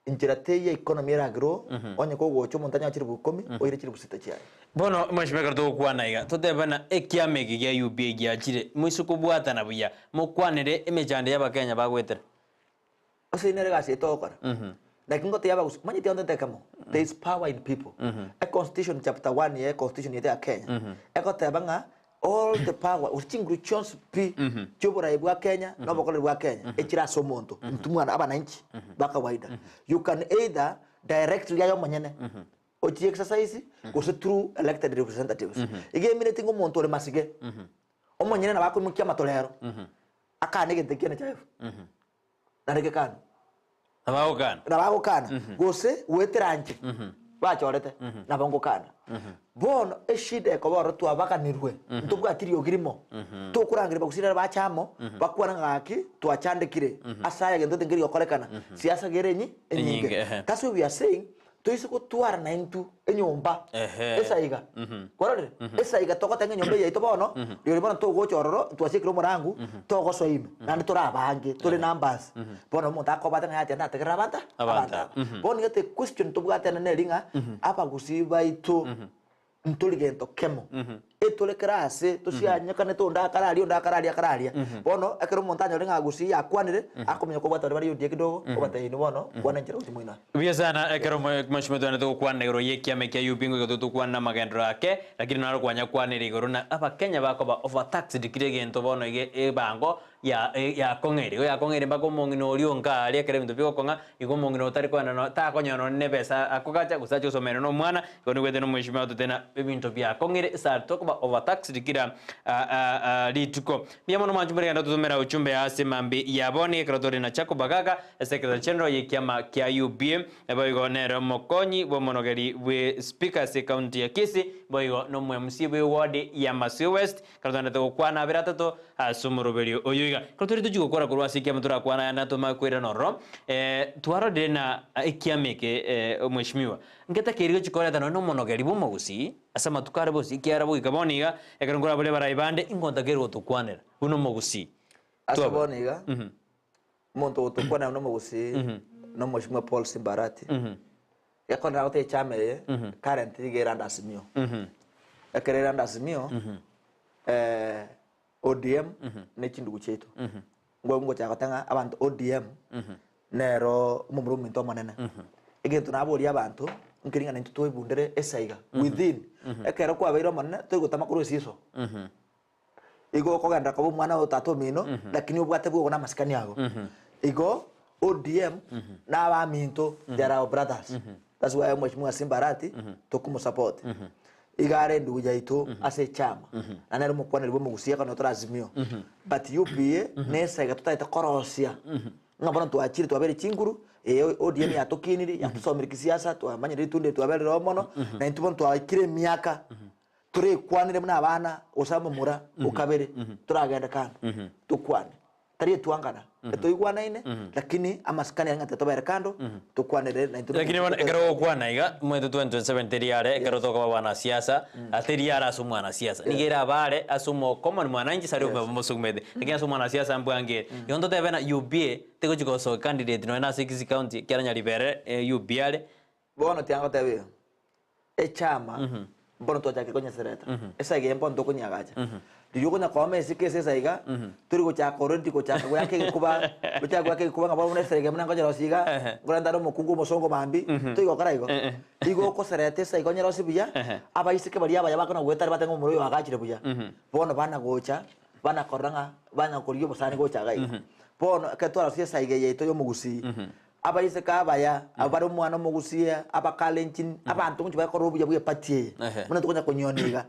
S2: inchirate ya economy ya grow onye ko gocho montanya chiri bukomi oire chiri busita chai
S1: bono mwashimeka to kwana iga totebana ekiamegi gya UBA gya chire mwisuko bwata na buya mukwanire emejande y'abakenya bagwetera
S2: osinere gasi etokora like ngote yaba manyiti onde tekamo there is power in people a constitution chapter 1 ya constitution ya Kenya ekotebanga all the power uchingru chons pi chobora ibwa Kenya no bokole ibwa Kenya echira somonto mtumwana abananchi baka waida you can either directly yayo manyene ochi exercise go through elected representatives ige minute ngo monto le masige omonyene na bako mukia matolero akane gete kene chaif na rege kan
S1: na bago kana
S2: go se weteranje bachorete nabongokana bono eshide ekoboro twabakanirwe ntubwatiri ogirimo tukurangire bagusirira bachamo bakwana ngaki twachandikire asaya gento tengiri okorekana siasa gerenyi enyinge. That's what we are saying. Tuisuko tuara na intu enyomba esaiga korore esaiga toko tenge nyomba ya itobono rio bono to gochororo twasikiro murangu to gosoime nandi turabange tuli numbers bono muntu akobata ngati na tegera abanta bono ngate question to bwata na ringa apa gusiba itu ntuligento kemo etole krase to sianyakane to ndakararia bono akero montanyo ringa gusi yakwanire akomenya ko bwata bari yudie kidogo ko bata ini bono bwana njero timwina
S1: vya sana akero mashimedwana to kwanne goro yekiame kya yubingo to kwanna magendro ake lakini naro kwanya kwanire igoro na aba Kenya bako ba overtax dikiregento bono ige bango ya kongere bako mongino orionka ali akere bintu biko konga igo mongino otari kwana no ta konyono ne pesa akogacha gusacho somero no mwana igoni gwete no mwishima to tena bintu bya kongere sa talk about overtax dikira lituko biamono manjumere ndo tumera uchumbe ase mambi yaboni kratori na chako bagaga secretary general yekiama kya UBM eboigo nero mokonyi bomonogeri we speaker se county ya Kisii boigo no MC we ward ya Masio West kratori to kwana biratato asumuruberio oyoiga kratori tujugo kora kurwa sikia mtura kwana yana to makwira noro twaro dena ikiameke mheshimiwa ngeta kirigo chikora tano no monogeri bomogusi asa matukare bosi kiara bo ikaboniga ekarongora bole baraibande ingonta kero tukwanera uno mogusi
S2: asa boniga monto tukwana no mogusi no mheshimiwa Paul Simbarati yakona ote chame current geranda simio ekerenda simio ODM ne chindugu chetu ngo chakatanga abantu ODM nero mumuru minto manene egetu nabori abantu nkiringa nintu toibundere esaiga within ekero kwa bairo manene toigotama kuru siso igo koganda ko mwana otato mino lakini ubwate bwo na maskani yago igo ODM na ba minto there are brothers that's why mheshimiwa Simbarati tokumu support igare nduja ito ase chama anari mukwana libo mugusia kana torazimio but UPA nesaiga tutaita korosia ngabona tuachiri twabere chinguru ODM yatokiniri yatusomera kisiasa twamanyire tunde twabere romono na intubona twakire miaka turi kwanire muna abana osamumura ukabere turagenda kana tukwane tari tuangana toigwana ine lakini amaskani yangate tobere kando tukwanire na intubona
S1: lakini wana kero kwana iga mwetu 2027 teriare kero toka bana siasa ateriara asumwana siasa nigera bare asumo common mwananchi sari umosugmede lakini asumwana siasa mbwange yondo tebena UBA tego chiko so candidate no na 6 county kyaranya libere UBA
S2: bono tiango tebe chama bono toja konya sereta esa gempo ndoko nyagacha ndiyo konya kome sikese saiga turi ko chako renti ko chako yake kuba bucha kwake kuba ngabo mune serege muna ngoja rosiga ngoranda ro mukungu mosongo mambi tuigo karaigo igo ko serete saigo nya rosibuya aba isike bari aba yabaka no gwetari batengo muri yo agachire buya bono bana gocha bana koranga bana koriyo bosani gocha gai bono ketwara sia saiga yeito yo mugusi aba isika abaya abaro mwana mugusia aba kalentin abantu nje bakoro buya buya patie muna tukonya konyoniga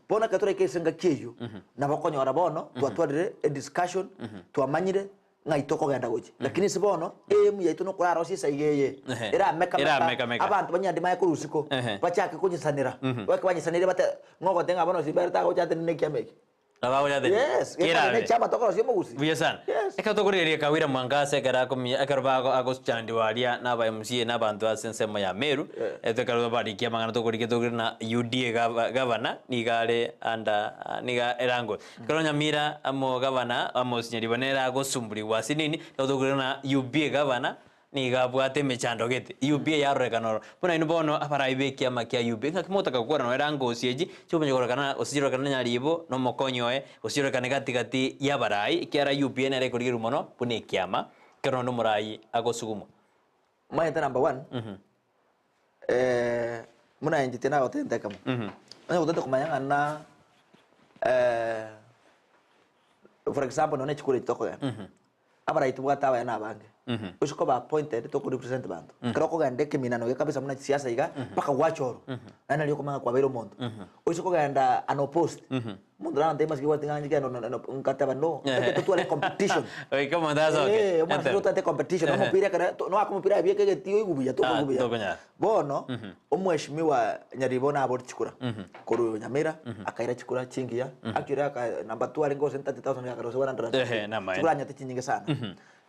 S2: bono ketwara kesenga kiyo na bakonyora bono twatwarire a discussion twamanyire ngaitoko genda gochi lakini sibono emu yaito no kuraro sisa igeye era meka abantu banyandi maye kurusiko bachake kunyisanira bakanyisanira bate ngoko tenga bono siberta gocha tene kiameki
S1: abawo yade
S2: yes kira chama tokoro sio mugusi
S1: buya sana ekatokoreria kawira mwangase kara kumya akarba agoschandi walia na ba MCA na bantu asensemo ya Meru etekaro bari kia mangana tokorike tokirina UDA governor nigale anda niga erango karonya mira amo governor amo sinyari banera agosumburi wasinini tokirina UBA governor niga bwate mechando gete UBA yarorekanoro bona ino bono aparaibe kia makia UBA ngakimota kakora no erango osieji chopenye korokana osiro kana nyaribo no mokonyoe osiro kana gati ya barai kiara UBA nere korigiru mono pune kiama kero no murai agosugumo
S2: maita number 1 muna enjite na otente kama ana otente kumanyanga na for example no ne chikure toko ya abarai tubwata aba na bange usuko ba appointed to represent bantu kero ko gande keminano ge kabisa muna siasa iga paka wachoro nana liyo kumanga kwa bero mondo usuko ganda unopposed mundo na temas ki watinga ngi no nkata bano ete tu ale competition
S1: oi como das okay
S2: o mas tu competition no mpira kara no akumupira bie ke tio igubuya to gubuya bono omweshimiwa nyaribona abo chikura koru nyamira akaira chikura chingia akira namba 2 alingo 30000 ya karoso 100 chikura nyate chinyinge sana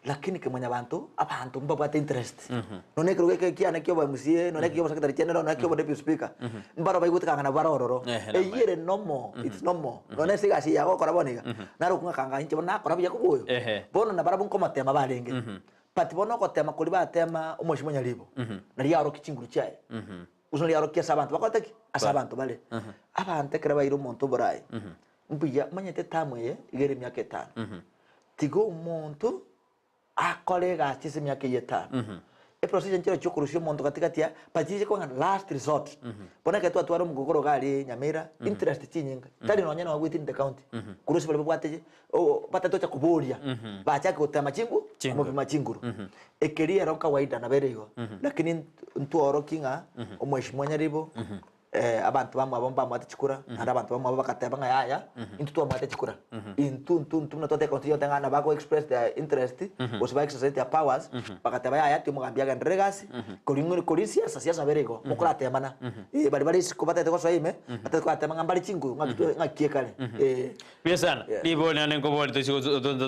S2: lakini kemanya bantu abantu mbabate interest none kero ke kiana kyo ba musie none kyo secretary general none kyo deputy speaker mbaro ba igutika kana barororo eyire nomo it's nomo none siga si yago kora boniga naro kunga kanga inche na kora bya kubuyo bono na barabun koma tema balenge pati bono ko tema kuli ba tema omoshimo nyalibo nari yaro kichinguru chae uzuri yaro kia sabantu bakoteki asabantu bale abante kera bayiro monto borai mbiya manyete tamwe igere myaka 5 tigo umuntu akolega chise myaka 5 e procedure nchero chokurusho monto katikati ya pachije kwa last resort bona ketu atwaro mugogoro gali nyamira interest chinyinga tali no nyana within the county kurusi bale bwate o patato cha kuboria bacha kutama chingu mu machinguru ekeria ro kawaida na berego lakini ntuoro kinga omweshimwa nyaribo abantu bamwe abomba mate chikura nda abantu bamwe bakateba nga yaya into to mate chikura into na tote continue tengana bako express their interest osiba exercise their powers bakateba yaya timu gambia gan regasi kolisia siasa berego mukura temana bali bali sikubata te koso ime ate kwa tema ngambali chingu ngakie kale
S1: bien sana libo nane ko bol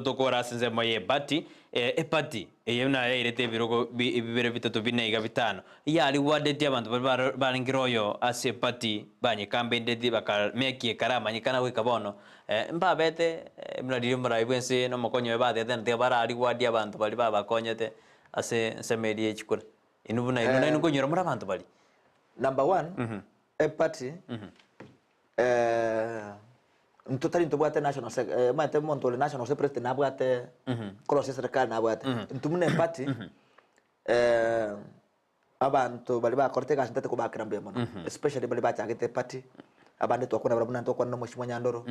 S1: to kora senze moye bati epati eyuna irete birogo bibere bitatu binega bitano yali wadeti abantu baringiroyo ase pati banye kambende di bakal mekie karama nyikana we kabono mbabete mnadiri mraibwense no makonyo bade te barali wadi abantu bali babakonyete ase semedi echikura inubuna inu konyora muri abantu bali
S2: number 1 epati ntotari ntobwate national mate monto le national secretary nabwate kolose serikali nabwate ntumune pati abantu bali bakorte gasintete kubakira mbemo especially bali bachagete pati abande twakona barabuna twakona mushimwa nyandoro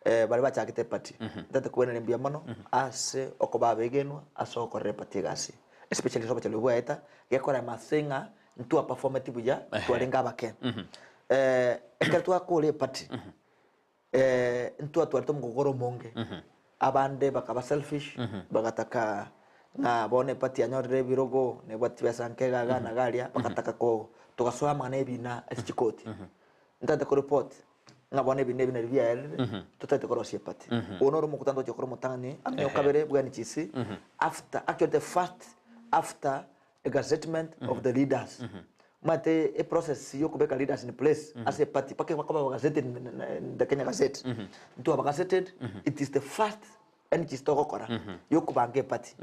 S2: bali bachagete pati ndate kubena mbemo no ase okobabegenwa asoko repati gasi especially soba chalo bwaeta yakora masenga ntua performative ya twalenga bake ekertwa kole pati ntua twarto mugogoro monge abande bakaba selfish bagataka na bone pati anyorre birogo ne bwati besankega gana galia bakataka ko tugasoa mane bina echikoti ndate ko report nga bone bine bine bia tutate ko rosie pati onoro mukutando chokoro mutani amyo kabere bwani chisi after actually the first after a gazettement of the leaders mate a process yo kubeka leaders in place as a party pake wakaba gazetted in the Kenya Gazette ntu abagazetted it is the first energy stock kora yo kubange party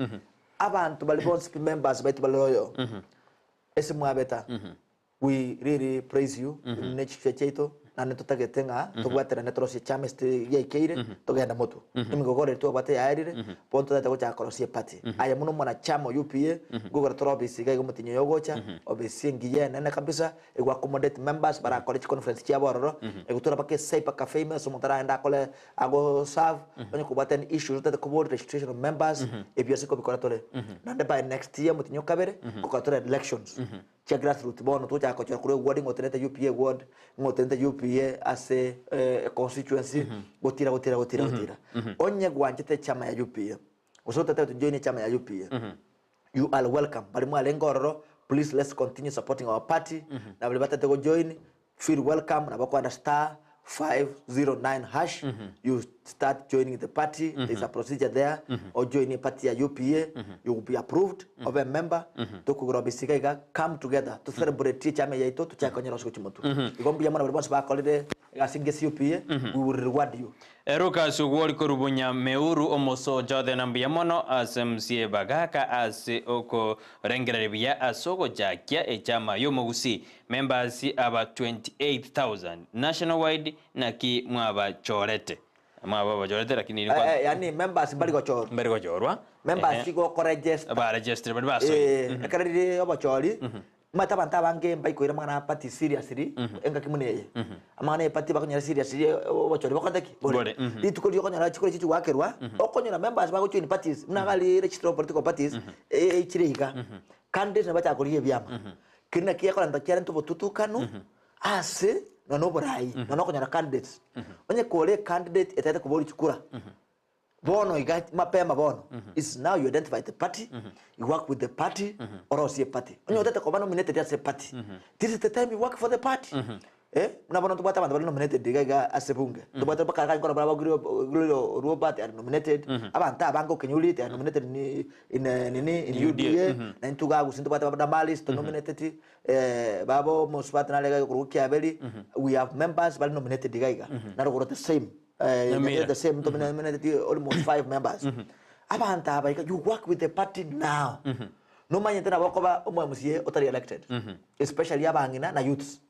S2: abantu bali bonse members baitu baloyo ese mwabeta we really praise you nechi cheito na netutagetenga tugwatera netrosi chameste yekeire tugenda moto imigogore tu bate yairire ponto data gocha korosie party aya muno mwana chamo UPA gogora trobisi ga mutinyo yogocha obesingiye nene kabisa egwa accommodate members bara college conference chia bororo egutura pake sei paka famous mutara enda kole ago serve onye kubaten issues that ko registration of members ebiose ko bikoratore nande by next year mutinyo kabere ko elections chia grassroots bono tu cha ko kure warding otenete UPA ward ngotenete UPA as a constituency gotira onye gwanjete chama ya UPA usota tatu join chama ya UPA you are welcome bali mwale ngororo please let's continue supporting our party na bali batete go join feel welcome na bako understand 509 hash you start joining the party there's a procedure there or join a party ya UPA you will be approved of a member to kugorobisika come together to celebrate chama yaito to chakonyera siku chimoto igombi ya mwana bali bonse ba kolide gasingesi UPA we will reward you
S1: eruka sugwori korubunya meuru omoso jode nambia mono asemsie bagaka ase oko rengere bia asoko jakia echama yomogusi members aba 28000 nationwide na ki mwaba chorete lakini ilikuwa
S2: yani members bali go chorwa members go register
S1: ba register bali baso
S2: akariri oba chori mata banta bange mbai ko irama party seriously enga kimuneye amana party bakonya seriously wachori bakondaki bore lituko lyo konya chikore chichu wakerwa okonyora members bako join parties mnagali register political parties chirika candidates nabacha akoliye byama kina kiyako ndakira ntubo tutukanu ase no borai no konyora candidates onye kole candidate etete kuboli chukura bono iga mapema bono is now you identify the party you work with the party or else a party onye otete ko nominated as a party this is the time you work for the party na bono tubata bantu nominated diga as a bunge tubata bakaka ngora bravo gro robert are nominated abantu abango kenyuli are nominated in UDA na intuga gusinto bata bada malis to nominated babo mospat na lega ku kiabeli we have members bali nominated diga na ro the same the same almost 5 members abanta ba you work with the party now no manya tena bakoba omwe musie otari elected especially abangina na youths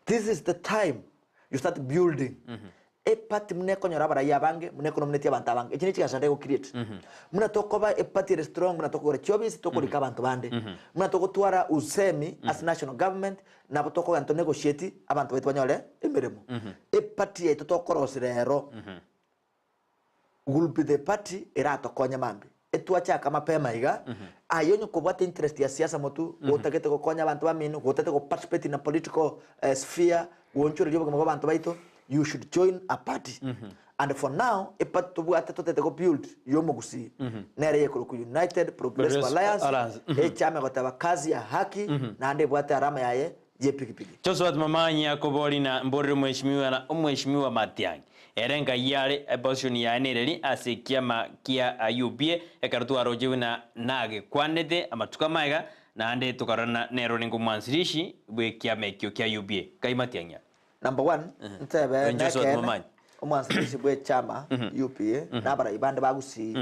S2: this is the time you start building a party mneko nyora bara yabange mneko nominate abantu abange ekini kigasa ndego create muna tokoba a party strong muna tokora chobisi tokolika abantu bande muna tokotwara usemi as national government na botoko ganto negotiate abantu betu banyole emeremo a party yetu tokorosirero will be the party erato konya mambi etwacha kama pema iga ayonyo kubata interest ya siasa motu utagete kokonya abantu baminu utagete ko participate in a political sphere wonchore lyo kama abantu baito you should join a party and for now a party to buata to tete ko build yomogusi nere yeko ku United Progressive Alliance chama gotaba kazi ya haki na ande buata arama yaye je pikipiki
S1: Josephat Mamanya kobori na mbori mheshimiwa na mheshimiwa Matiang'i erenga yale opposition ya nereri asikiama kia UPA ekarutu arojewe na nage kwanete amatuka maiga na ande tukarana nero ningu mwansirishi bwe kiama kyo kia UPA kai Matiang'i
S2: number 1 ntebe
S1: Mamanya
S2: omwansirishi bwe chama UPA nabara ibande bagusi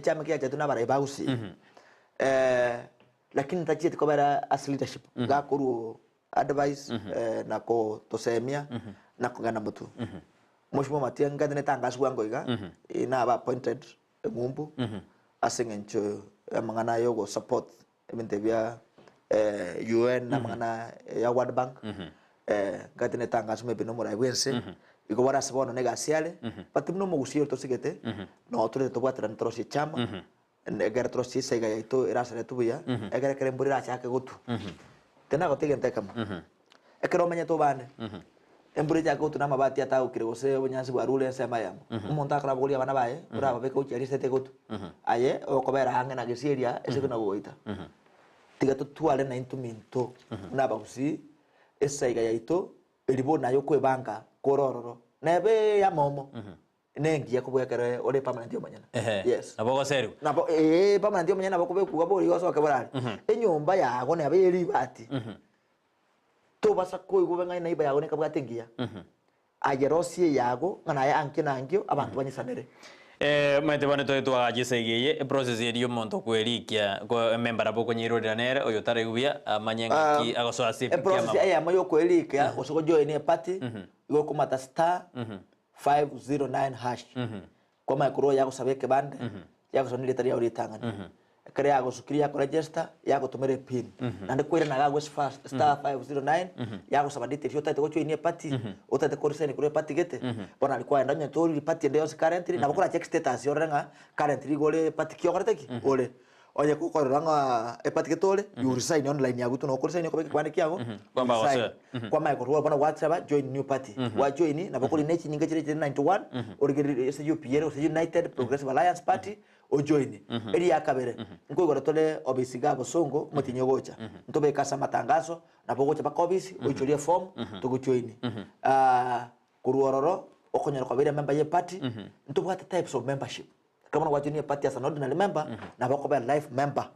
S2: chama kia chatu nabara bagusi lakini tachite kobera as leadership gakuru advice nako tosemia nako gana mutu Mheshimiwa Matiang'i ngane tangazo wango iga ina aba appointed ngumbu asingencho mangana yogo support ebintebya UN na mangana ya World Bank ngane tangazo mebe no mura wense iko wara sabono negasiale patimno mogusio to sigete no otro to bwatra ntrosi chama negar trosi sega yaito irasale tubuya egar keremburira chake gutu tena gotigente kama ekero menya to bane embure jako tuna mabati ata ukirigose bunyansi bwa rule sema yamo umuntu akara buguli abana bae uraba beko uchari sete gutu aye okobera hange na gesiria ese kuna goita tiga tutwale na intuminto naba usi esaiga yaito elibona yo kwebanga korororo nebe ya momo nengi yakubwe kare ore permanent yomanyana yes
S1: naboko seru
S2: nabo permanent yomanyana bako be kugabori yoso keborari enyumba yago ne abeli bati to basa ko igubenga na iba yago ne kabwatengia ayerosie yago ngana ya anki na angio abantu banyisanere
S1: mate bane to agisegeye process yeri monto kwerikia ko member aboko nyirorira nere oyo tare ubia amanyenga ki agoso asipi
S2: kia process ya mayo kwerikia osoko join a party igo kumata star 509 hash koma ikuro yako sabeke bande yako sonile tari yauri tangana kare yako sukiria ko register yako tumere pin nande kwira na gago fast star 509 yako sabadite yota to join a party otate ko reseni ko party gete bona alikuwa ndanya to party ndio currently na bakora check status yorenga currently gole party kyo kareteki ole oye ko koranga e party getole you resign online yago to no ko resign ko be kwande kiago
S1: kwamba wase
S2: kwamba ko ruwa bona WhatsApp join new party wa join na bakoli nechi ninga chire 91 origeri SUPA United Progressive Alliance Party o join eri yakabere ngo igora tole obisiga bosongo mutinyo gocha ntobe kasa matangazo na bogocha bakobisi oichoria form to join kuruororo okonyera ko bere member ye party ntobwata types of membership kama wa join party as an ordinary member na bakoba life member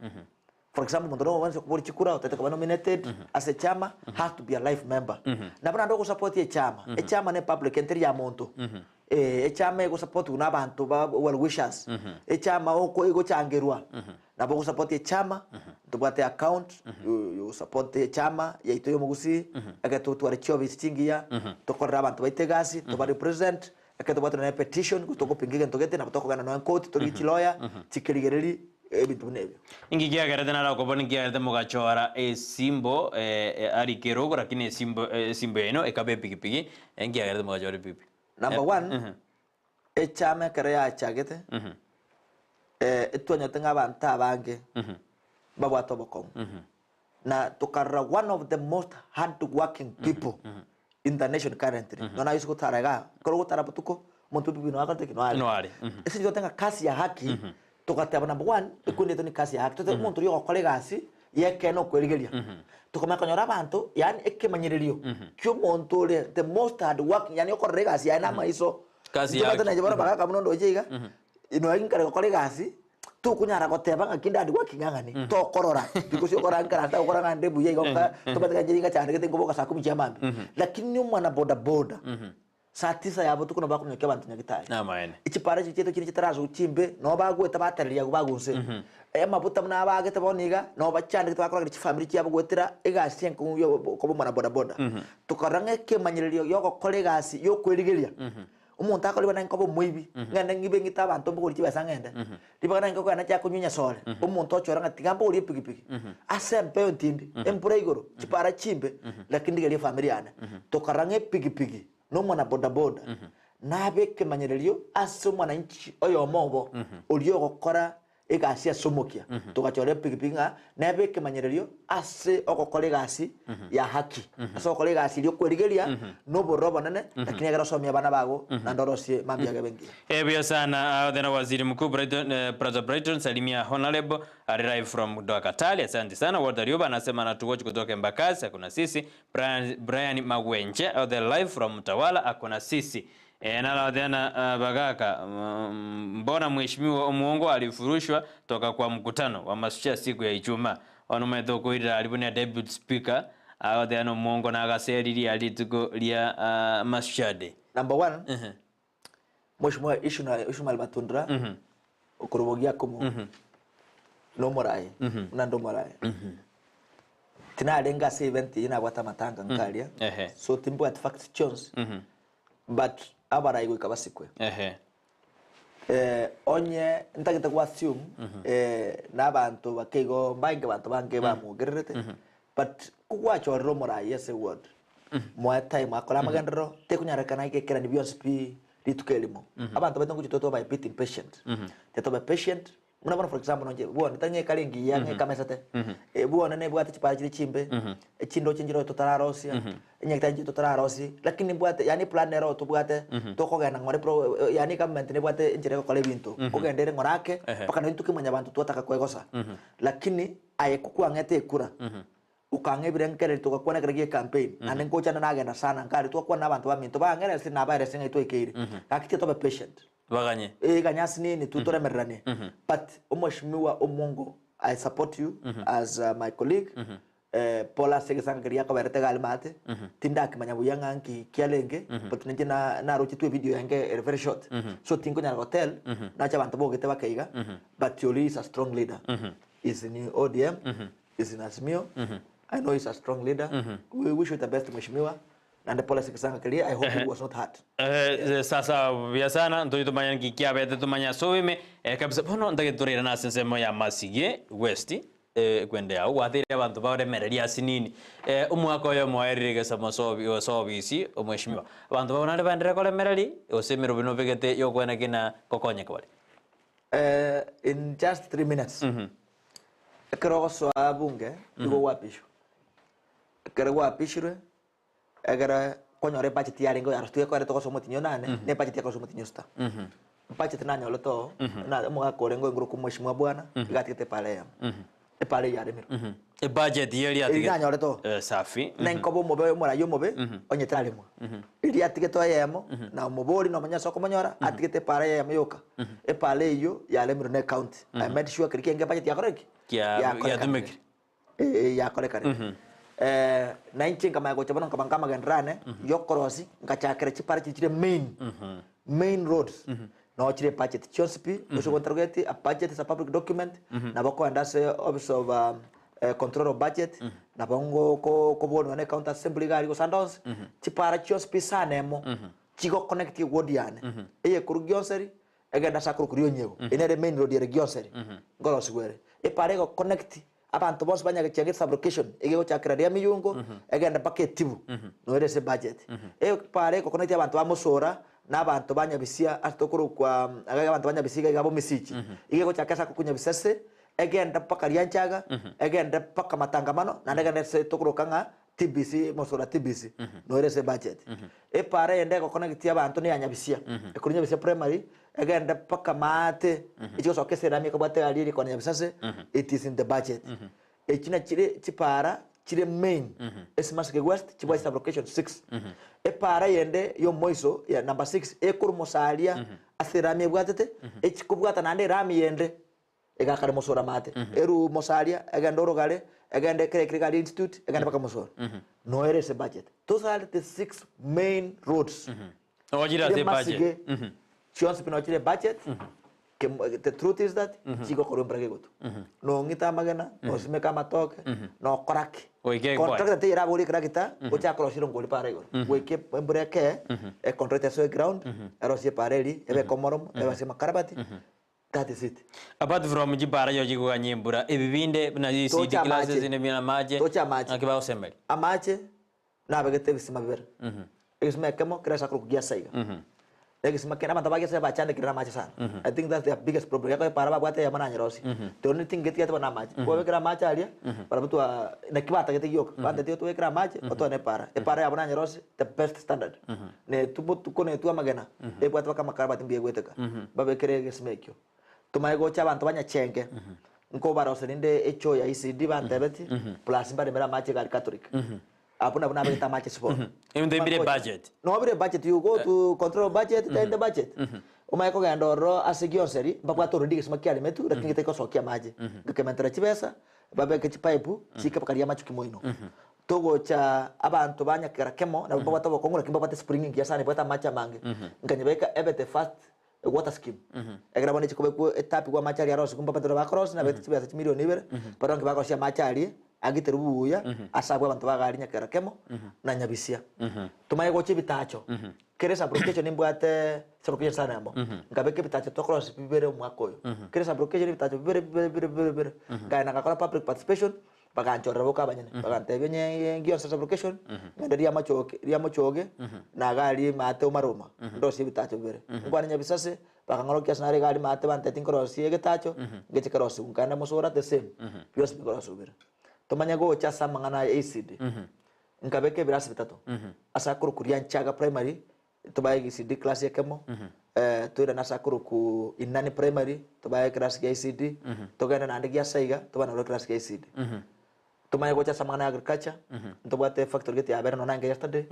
S2: for example mtono wanze kubori chikura utataka nominated as a chama has to be a life member na bana ndo support ye chama e chama ne public entry ya monto e chama ego support una bantu ba well wishers e chama oko ego changerwa na boko support ye chama tubate account you support ye chama ya itoyo mugusi agato tware chobi stingia tokorra bantu baitegasi to represent akato batu na petition kutoko pingike ntogete na butoko gana no court to lawyer tikirigereri ebintu nebyo
S1: ingi kiagerete nara okobona kiagerete mogachora esimbo ari kerogo lakini esimbo eno ekabe epikipiki enkiagerete mogachora epipi
S2: number 1 echame kere yachagete etwanyote ng'abantu abange babwate obokong'u na tukarora one of the most hard working people in the nation currently nona yusu kutaraga koro gutara butuko muntu bibi no akate kinwari ese jotenga kasi ya haki tukateba number 1 ikundi to ni kasi ya haki tote muntu yo gukora gasi yeke no kwerigeria tukomeka nyora abantu yani ekemanyiririo kyo muntu le the most hard working yani okora gasi yana maiso
S1: kasi ya haki
S2: tuna jebora baka kamuno ndojiga ino yinkare gukora gasi tu kunyara goteba ngakinda andi wakingangani to korora because yokora nkara ta okora ngande buye yoka to bataka jiringa cyane gete ngoboka saa 10 cyamambi lakini umwana boda boda saa 9 yabo tukuno bakumyoke abantu nyagitari
S1: namaene
S2: ikipara cyeto kiri kitarazo ukimbe no bagweta bataririya bagunse mabuta mna bagete boniga no bacande twakora ki family cyabo gwetera egasi yenko ko umwana boda boda tukarange kemanyiririo yoko kolegasi yo kwerigeria umuntu akoli bana nkobo mwibi ngana ngibe ngita abantu mbukuri kibasa ngende libana ngoko na cyako nyunya sole umuntu ochora ngatigambo uri pigipigi asempe ontindi empure igoro kipara chimbe lakini ndigeli family yana tokarange pigipigi no mwana boda boda nabe kemanyererio aso mwana nchi oyo mobo uriyo gukora egasi asomokia tugachore pigipigi nabe kemanyererio ase okokora egasi ya haki ase okokora egasi rio kwerigeria no borobo nene lakini agera somia bana bago na ndorosie mambia gebengi
S1: ebyo sana then waziri mkuu Brother Brighton Salimia Honorable arrive from Dokatali. Asante sana. Walter Yoba anasema anatuwatch kutoka Embakasi, akuna sisi. Brian Magwenche the live from Mtawala, akuna sisi. Nala tena bagaka mbona mheshimiwa Omuongo alifurushwa toka kwa mkutano wa masucha siku ya Ijumaa. Wanume thoko ira alibuni deputy speaker au tena Omuongo na agaseri alituko lia masuchade.
S2: Number 1 mheshimiwa Ishmael Matundra ukurubogia komo no morai na ndo morai tina lenga se event ina wata matanga nkalia so timbo at fact chance but abara igwe kabasikwe onye ntagita kwa assume n'abantu bakego mbange bantu bange bamugererete but kugwacho romora yes word mo time akora magandro tekunyarekana ikekera ni BSP litukelimo abantu batongo chitoto by bit impatient teto by patient muna for example nje buone tanye kalingi yange kamesate buone ne bwate chipara chimbe chindo chinjiro totararosia nyekta njito totararosi lakini bwate yani planero to bwate tokogana ngore pro yani government ne bwate njire ko kole bintu kogendere ngorake pakano intuke manya bantu tuataka kwegosa lakini aye kukwangete kura ukange birenkere to kwa nagrege campaign ane ngocha na agenda sana ngari to kwa nabantu baminto bangere sina bare singa to ikire akite to be patient
S1: baganye
S2: ganyasi nini tutore merane but umheshimiwa Omuongo I support you as my colleague Paula Segesanga kiriya ko berete galmate tinda kimanya buyanga nki kialenge but nje na rochi tu video yange very short so tinko nya hotel na cha bantu bogete bakaiga but Yoli is a strong leader is in ODM is in Azimio I know he's a strong leader we wish you the best mheshimiwa and the policy kisanga kali I hope it was not hard
S1: sasa vya sana ndo tumanya ngikia bete tumanya so wime kabisa bono ndage turira na sensemo ya Masige West kwende au wathire abantu baremereria sinini umwaka oyo mwaerire samosobi osobisi omweshimiwa abantu babona bandire kolemereri osemero bino begete yokwena kina kokonye kwali
S2: in just 3 minutes kero so abunge igo wapisho kero wapishire agara konyore budget ya lengo yarustuye ko reto so mutinyo nane ne budget ya ko so mutinyo sta budget nanya loto na mo ko lengo nguru ku mheshimiwa bwana igatikete pale ya pale ya remero
S1: budget yeli atige
S2: nanya loto
S1: safi
S2: na nkobo mobe mora yo mobe onye tale mo ili atikete yemo na moboli no manya soko manyora atikete pale ya yoka pale yo ya remero ne county I made sure kirikenge budget ya koreki
S1: ya tumeki
S2: ya korekare na inchi kama yako chabano kama gandrane yokorosi ngachakere chipara chichire main roads no chire budget chonspi uso contrageti a budget is a public document na bako andase office of control of budget na bongo ko bono ne county assembly gari go sandos chipara chonspi sanemo chigo connect wodiane eye kurugionseri egenda sakuru kuriyo nyego ene main road ya region seri ngoro sigwere epare go connect abantu bose banyagacenge fabrication ege chakira ya miyungo egenda pake tibu noere se budget epare go connect abantu bamusora n'abantu banyabisia atokuru kwa abantu banyabisiga gabo misiki ige go chakasa kunyabisase egenda paka ryanchaga egenda paka matangamano na egenda se tokuru kanga TBC musora TBC noere se budget epare ende go connect abantu ni anyabisia ekunyabisia primary egenda paka mate icho sokese rami ko bate ali ko nyabisase it is in the budget echina chipara chire main esmasike west chibwa location 6 epara yende yo moiso ya number 6 ekuru mosalia asirami bwatete echikubwata nande rami yende egakare mosora mate eru mosalia egandoro gale egande Critical Institute egande paka mosora no ere se budget those are the 6 main roads
S1: ojira the budget
S2: chionse pino chire budget the truth is that chigo korumbra gegoto no ngita magana no simeka matoke no koraki contract te ira boli krakita ucha krosiro ngoli pare go weke embreke e contract so ground erosie pareli ebe komorom ebe sema karabati that is it
S1: apart from jibara yo jigo ganyembura ebibinde na CD classes ine mina maje akiba osembeli
S2: amache na begete bisima ber isme kemo kresa kru gia saiga Lagi semakin aman tabagi saya baca kira nama sana. I think that's the biggest problem. Ya kalau para bapak ya mana nyerosi. The only thing kita tuh nama. Kau kira maca dia. Para betul nekibata kita yok. Pada dia tuh kira maca. Atau ne para. Para ya mana nyerosi the best standard. Ne tu buat tu kau ne tu amagena. Buat apa kamu karabat biaya gue teka. Bapak kira semekyo. Tu mai gue caban tu banyak cengke. Engkau baru seninde echo ya isi di bantai beti. Plus pada merah maca kari katolik. Apuna kita match sport.
S1: Even they be budget.
S2: No be budget you go to control budget in the budget. Umay ko gandoro asigio seri bakwa to rudi smakia le metu rakingi te ko sokia maji. Gakemantara chibesa babe ke chipaipu chika pakaria machu kimoino. Togo cha abantu banya kera kemo na baba to ko ngura kimba pate spring ya sana bata macha mange. Nkanyebeka ebete fast water scheme. Egra boni chikobe ku etapi kwa machari arosi kumba patro ba cross na bete chibesa milioni ibere. Paron kibako sia machari agiterubuya asabwa abantu bagarinya kera kemo na nyabisia tumaye goche bitacho keresa application nimbwate application sana mo ngabeke bitacho to cross bibere mwakoyo keresa application bitacho bibere gaina kakora public participation baganchora boka banyene bagantebe nye ngio sa application ngada dia machoge na gali mate umaroma ndo si bitacho bibere ngwana nyabisase bakangoro kia sanare gali mate bante tinkrosi egetacho ngeche cross ngana mosora the same pios bigoroso bibere tomanya go chasa mangana ACD nkabeke birasi bitatu asakuru kurian chaga primary tobaye ACD class yakemo toira nasakuru ku inani primary tobaye class ya ACD togana nande ya saiga tobana ro class ya ACD tomanya go chasa mangana agriculture tobate factory gete abera no nanga yesterday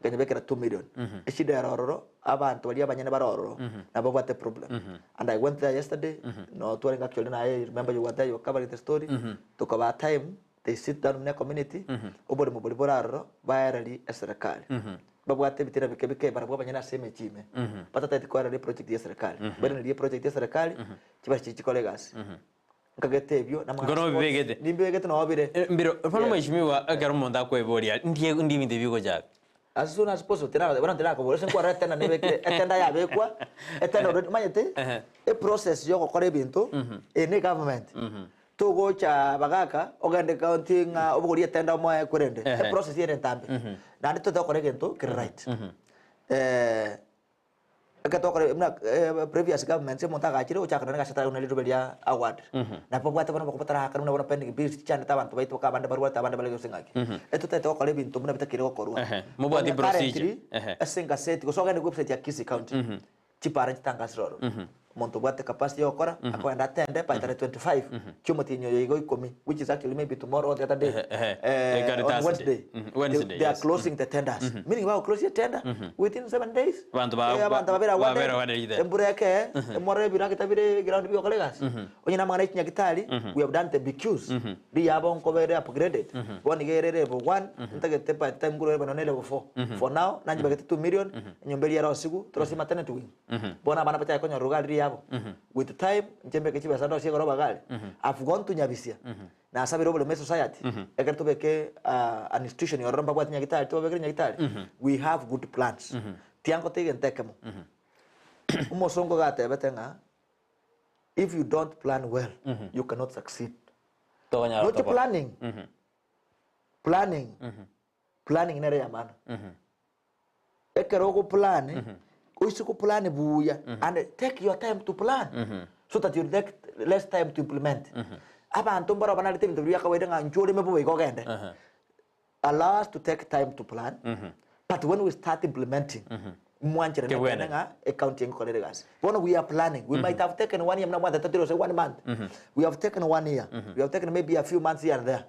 S2: kanya bekera 2 million eshida rororo abantu bali abanyane barororo nabo bate problem and I went there yesterday no touring actually na I remember you were there you covered the story took about time they sit down in a community obori mobori boraro baerali serikali babu ate bitira bikebike barabo banyana seme chime patata tikora le project ya serikali bari ni project ya serikali kiba chikolegasi nkagete byo
S1: ngono bibegete
S2: nimbegete no bire
S1: mbiro fano mheshimiwa agarumo ndako eboria ndiye ndiminde biko jabe
S2: as soon as possible tena ko bore sen kwa reta na nebeke etenda ya bekwa etenda already manyete e process yo ko kore bintu ne government togo cha bagaka ogande county nga obugori etenda mo kurende e process yene tambe na ndito to kore gento right akato kore na previous government se monta gachire o chakana ngasata una little belia award na popo ata bana kopatara hakana una pending bis chanda taban to baito ka banda barwa tabanda balego singaki eto to kore bintu muna bitakire ko korwa
S1: mo body procedure
S2: asenga set ko so gane website ya Kisii County chipara chitangasroro monto bwate capacity yokora akwenda attend by 25 chumotinyo yigo 10 which is actually maybe tomorrow or the other day on Wednesday they are closing the tenders meaning we close the tender within 7 days
S1: bantu babera wade
S2: embureke emore bira kitabire ground bi kolegas onyina mangana chinya kitali we have done the BQs di yabo nkobere upgraded one gerere level 1 ntagete by time guru level level 4 for now nanji bagete 2 million nyombeli yaro sigu trosi matene tu bona bana pacha konyo rugali with time njembe kechiba sando sie goroba gali I've gone to Nyabisia na sabi robo le society eker to beke an institution yo romba kwat nyagitali to beke nyagitali we have good plans tiango tegen tekemo Umosongo gatebete nga if you don't plan well you cannot succeed. Not planning. Planning nere ya mana. Ekero go plan. Uisu go plan buya and take your time to plan so that you take less time to implement. Abantu mbara bana lite bintu yakawede nga njore mebo go gende. Allow us to take time to plan. But when we start implementing mwanchere na nga accounting colleagues. When we are planning, we might have taken 1 year, 1 month. We have taken 1 year. We have taken maybe a few months here and there.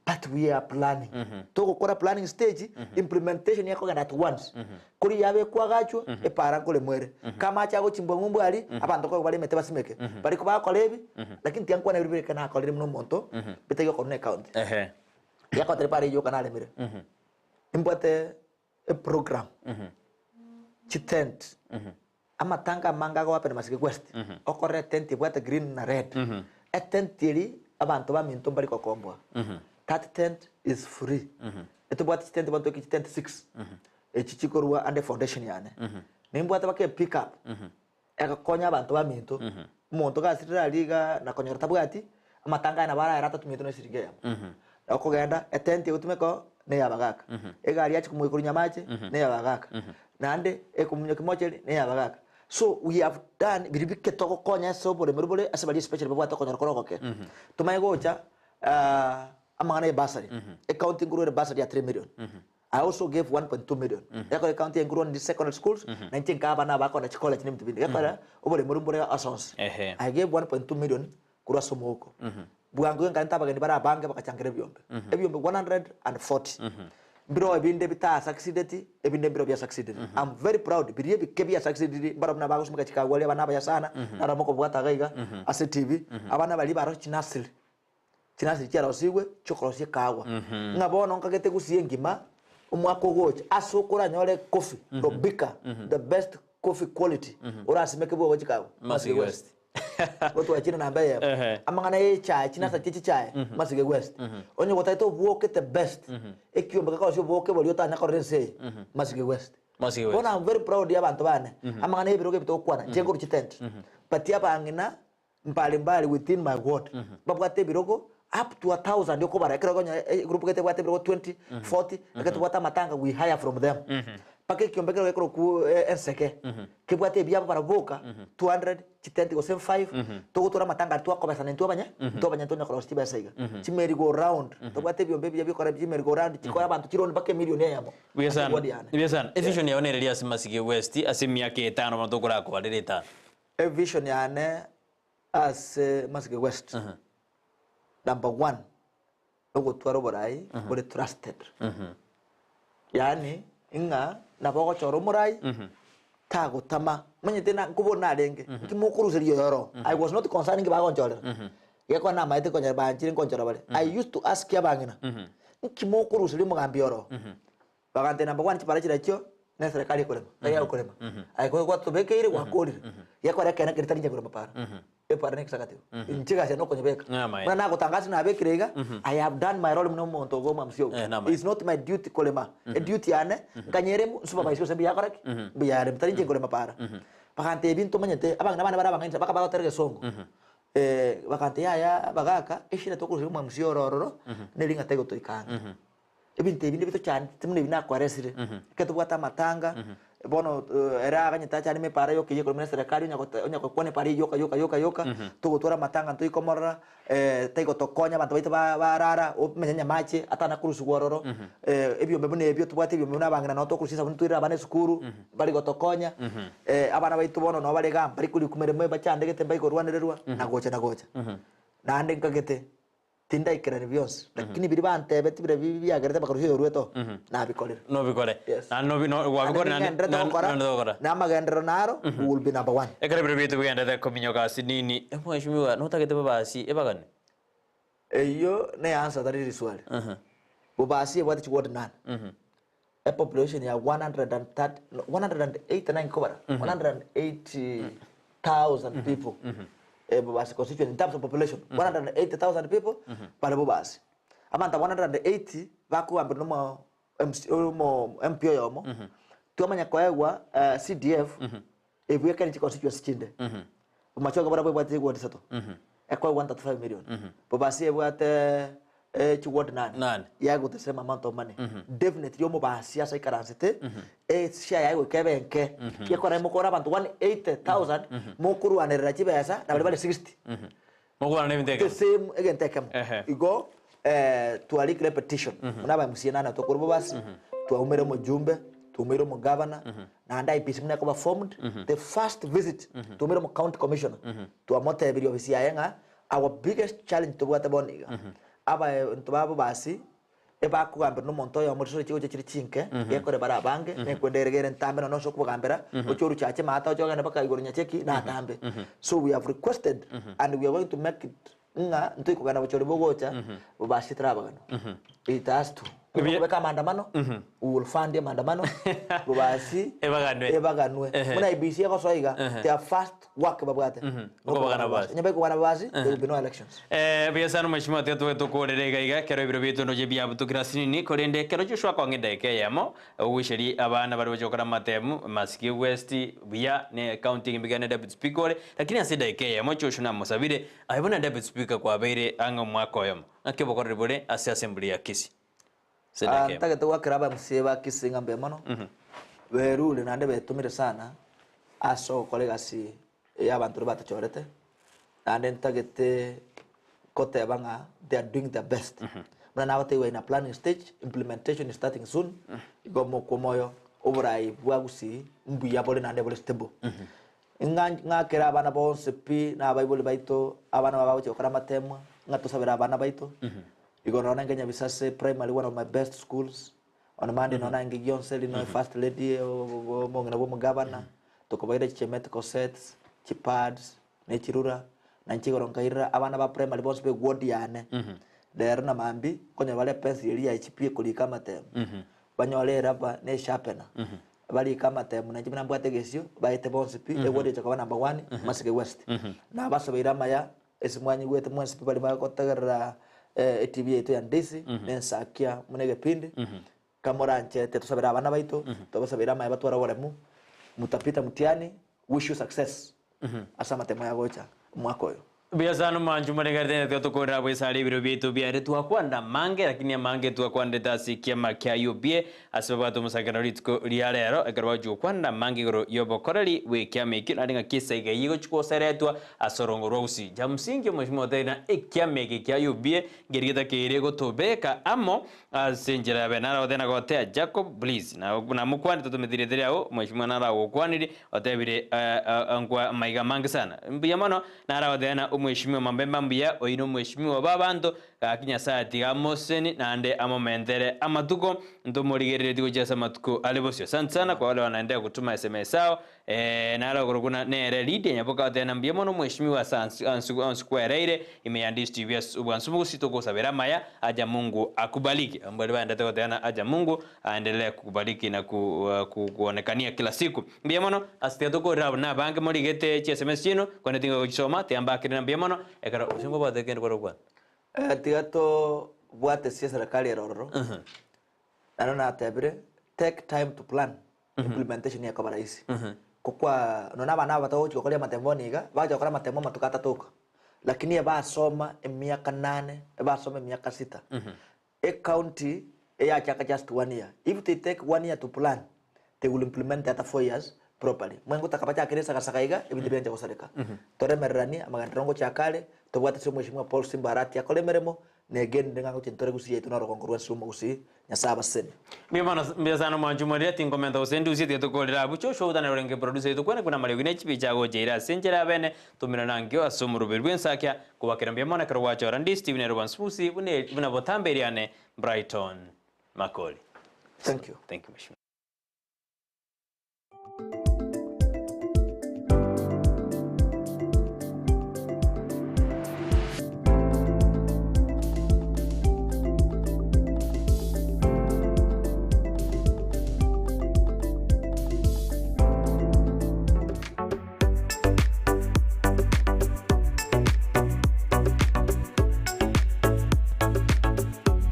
S2: But we are planning. To go planning stage, implementation yako at once. Kuri yabe kwa gacho e para kule mwere. Kama chago chimbo ngumbu ali abantu ko bali mete basimeke. Bali ko ba kolebi lakini tianko na bibere kana kolere mno monto bete yo kone account. Yako trepare yo kana le mire. Impote a program. Tent. Ama tanga manga go apena masike west. Okore tent ibwata green na red. A tent tiri abantu ba minto bali ko kombo. That tent is free. Eto bwata tent bantu ki tent 6. Chichikorwa and foundation yane. Nimbwata bake pick up. Eka konya abantu ba minto. Monto ga sirira liga na konya tabwati ama tanga na bara rata tumito no sirige. Okogenda a tent utumeko ne yabagaka. Egari yachi kumwe kurunya mache ne yabagaka. Nande ekumunyo kimocheli ne yabagaka. So we have done biribike toko konya so bole merubole asabali special bwa toko nyarokoro ke. Tumaye gocha amangana basari. Accounting guru basari ya 3 million. I also gave 1.2 million. Yako accounting guru in the secondary schools 19 ka bana ba ko na college ni mtibindi. Yakara obole merumbole asons. I gave 1.2 million kuru asomoko. Buangu nganta bagani bara bange bakachangere byombe. Ebyombe 140. Bro ebinde bita succeeded ebinde bro bya succeeded. I'm very proud biriye bikebya succeeded bara na bago smika chika wale bana baya sana na ramoko bwata gaiga ase TV abana bali baro chinasiri cyara osigwe chokorosie kawa ngabona nkagete gusiye ngima umwako goche asokora nyole coffee robika the best coffee quality urasimeke bwo chikawa Masige West. Watu wachina na ambaye amangana ye chai chinasa chichi chai Masige West. Onye wataito woke the best. Ekyo mbaka sio woke boliota na korense Masige West. Bona I'm very proud ya bantu bane. Amangana ye biroge bitokwana jengo ruchitent. Patia bangina mbali within my ward. Babwate birogo up to 1,000 yoko bara ekero gonya group kete bwate birogo 20 40 ekete bwata matanga we hire from them. Pake kiombekero ekero ku enseke kibwate bya para boka 200 chitenti go 5 to tora matanga tu akobesa nentu abanya to abanya to nyakoro stiba saiga chimeri go round to bwate byombe bya bikora chimeri go round chikoya bantu kironi pake milioni yamo
S1: Biasan vision ya onereria Masige West asimia ke 5 bantu kora ko adireta
S2: vision yane as Masige West number 1 ogo twaro borai bore trusted yani inga na boko choro murai tago tama manyete na kubona lenge kimukuru seriyo yoro I was not concerning ba gonjora yako na maite konjora ba nchiri konjora bale I used to ask ya bangina kimukuru seriyo mugambi yoro bagante number 1 chipara chira chyo na serikali kolema taya kolema ai kwa tobeke ile kwa kodi yako reka na kiritani nje kolema para e para next sakati nchiga se no konyebeka na kutangaza na bekirega I have done my role no monto goma msio it's not my duty kolema a duty ane kanyere supervisor se biya koraki biya mtari nje kolema para bakante bintu manyete abanga bana bara banga baka baka terge songo bakante ya bagaka ishira to kurusi msio rororo nelinga tego to ikanga ebinte bito cyane tumune binakwaresire keto bwata matanga bono era aganyita cyane me para yo kiye kolomena serikali nyako kone pari yoka to gutora matanga to ikomora taigo tokonya bantu baita barara omenya mache atana kurusu gororo ebyo mbebune ebyo tubwate ebyo mbona bangana no to kurusisa buntu ira bane sukuru bali gotokonya abana baitu bono no bale gamba bali kuli kumere mwe bachande gete baiko rwandererwa nagocha nande nkagete tinda ikirani byose lakini biri bantebe tibire byagarete bakaruhiyo rweto nabikorera
S1: no bikore no wabikore
S2: na magendero naro will be number 1
S1: ekare bire bitu kugenda de kominyoka sinini mweshimiwa no tagete babasi ebagane
S2: eyo ne answer that is swali babasi what you want nan a population ya 189 kobara 180,000 people Bobasi constituent in terms of population 180,000 people para Bobasi amanta 180 baku ambe no MPO yomo tu amanya kwa CDF ebu kani constituency chinde umachoka bara bwa tigo ward sato ekwa 135 million bobasi ebu ate ward nane yago the same amount of money definitely yomo ba siasa ikaransete share yago kebenke yakora mukora abantu 180,000 mukuru anerera chibesa na bali 60
S1: mukuru ne bindeke
S2: the same again tekam igo tualik repetition unaba msiana to kurbo basi tuumere mujumbe tuumere mu governor na ndai pisi mna ko formed the first visit tuumere mu county commissioner tuamote biri ofisi yaenga our biggest challenge to bwata boniga aba ntubabo basi eba kugamba no monto yo muri cyo cyo chinke yekore bara bange ne kwenderegere ntambe no so kugambera ochoru chache mata ochoga ne baka igoro nyacheki na tambe so we have requested and we are going to make it nga ntui kugana bochori bogocha basi trabagano it has to kubeka maandamano we will fund maandamano basi ebaganwe muna ibisi ko soiga their first work babwate
S1: bagana basi
S2: nyabe kugana basi there will be no elections
S1: biasano mashimo tetu tukorerega iga kero ibiro bitu no jebia butukirasini ni korende kero joshua kwangende keyamo wisheri abana bari bajokora matemu masiki west bia ne county mbigane deputy speaker lakini asida keyamo choshuna musabire ayibona deputy speaker kwa beire anga mwakoyamo akibokora bore assembly ya Kisii
S2: tage to wakraba msiba Kisinga mbemono berule nande betumire sana aso kolegasi y'abantu batachorete nande ntagete kote banga they are doing their best mna nawo te in a planning stage implementation is starting soon gomo komoyo oburai bwagusi mbuya bole nande bole stable nga kera abana bonse pi na baibole baito abana baba chokora matemwa ngato sabira abana baito igorona ngenya bisase primary one of my best schools on Monday nona ngi Yonseli no first lady mo ngina bo governor to ko baire chemet ko sets chipads ne chirura na nchigoro nkaira abana ba primary bonse be ward yane der na mambi konya bale pensili ya HP kulika matem banyole raba ne sharpener bali kama tem na jibina mbwate gesio baite bonse pi e ward chakaba number 1 masike west na basobira maya esimwanyi wete mwansi pi bali ba kotagara TV yetu ya ndisi nensakia munege pindi kamoranche tetusabira abana baito tubasabira maya batwara waremu mutapita mutiani wish you success asa matemo ya gocha mwako yo
S1: biasano manju maregarde ne to kora bwesali biro bitu biare tu akwanda mange lakini mange tu akwanda tasikia makia yobie asbaba to musakana ritko rialero agarwa ju kwanda mange goro yobo korali we kya meki aringa kisa iga yigo chko saretwa asorongo rosi jamsingi mashimo tena ekya meki kya yobie gerigeta kire go tobeka amo asenjera benara odena gote Jacob please na mukwanda to medire dire ao mashimo nara go kwaniri otebire angwa maiga mange sana mbiyamano nara odena mheshimiwa mambemba mbia oino mheshimiwa babantu akinya saati ga Moseni nande amomentere amatuko ndomorigerere digo jasa matuko alebosio sana kwa wale wanaendelea kutuma SMS sao nara goroguna nere lead nyaboka tena mbia mono mheshimiwa ansukwereire imeandis TV ubwansubu sitoko sabera maya aja Mungu akubaliki ambali baenda tena aja Mungu aendelee kukubaliki na kuonekania kila siku mbia mono asitoko na banke morigete SMS chino kwa netingo kusoma tiamba kile mbia mono ekara usimbo badeke ngorogwa
S2: tigato bwate sia serikali erororo na tabire take time to plan implementation ya kabara isi kwa nona bana batawochi kokolia matemboni ga baje kokora matembo matukata toka lakini eba soma miaka 8 eba soma miaka 6 county ya chaka just 1 year if they take 1 year to plan they will implement that 4 years properly mwengo takapacha kiresa kasakaiga ebidibenge kosereka tore merani amagandrongo chakale tobwata se mheshimiwa Paul Simbarati akole meremo negende ngango chintore gusiye tunaro kongorwa sumo gusi nyasaba sen
S1: mimana mbezano manjumaria tinkomenta usendi usite tokolera bucho show dana renge producer to kuna mali gine chipi chago jeira senjera bene tumira nangyo asumuru berwensa kya kubakira mbemona karo wacho randi Steven Erwan Spusi bune botamberiane Brighton Makoli.
S2: Thank you
S1: mheshimiwa.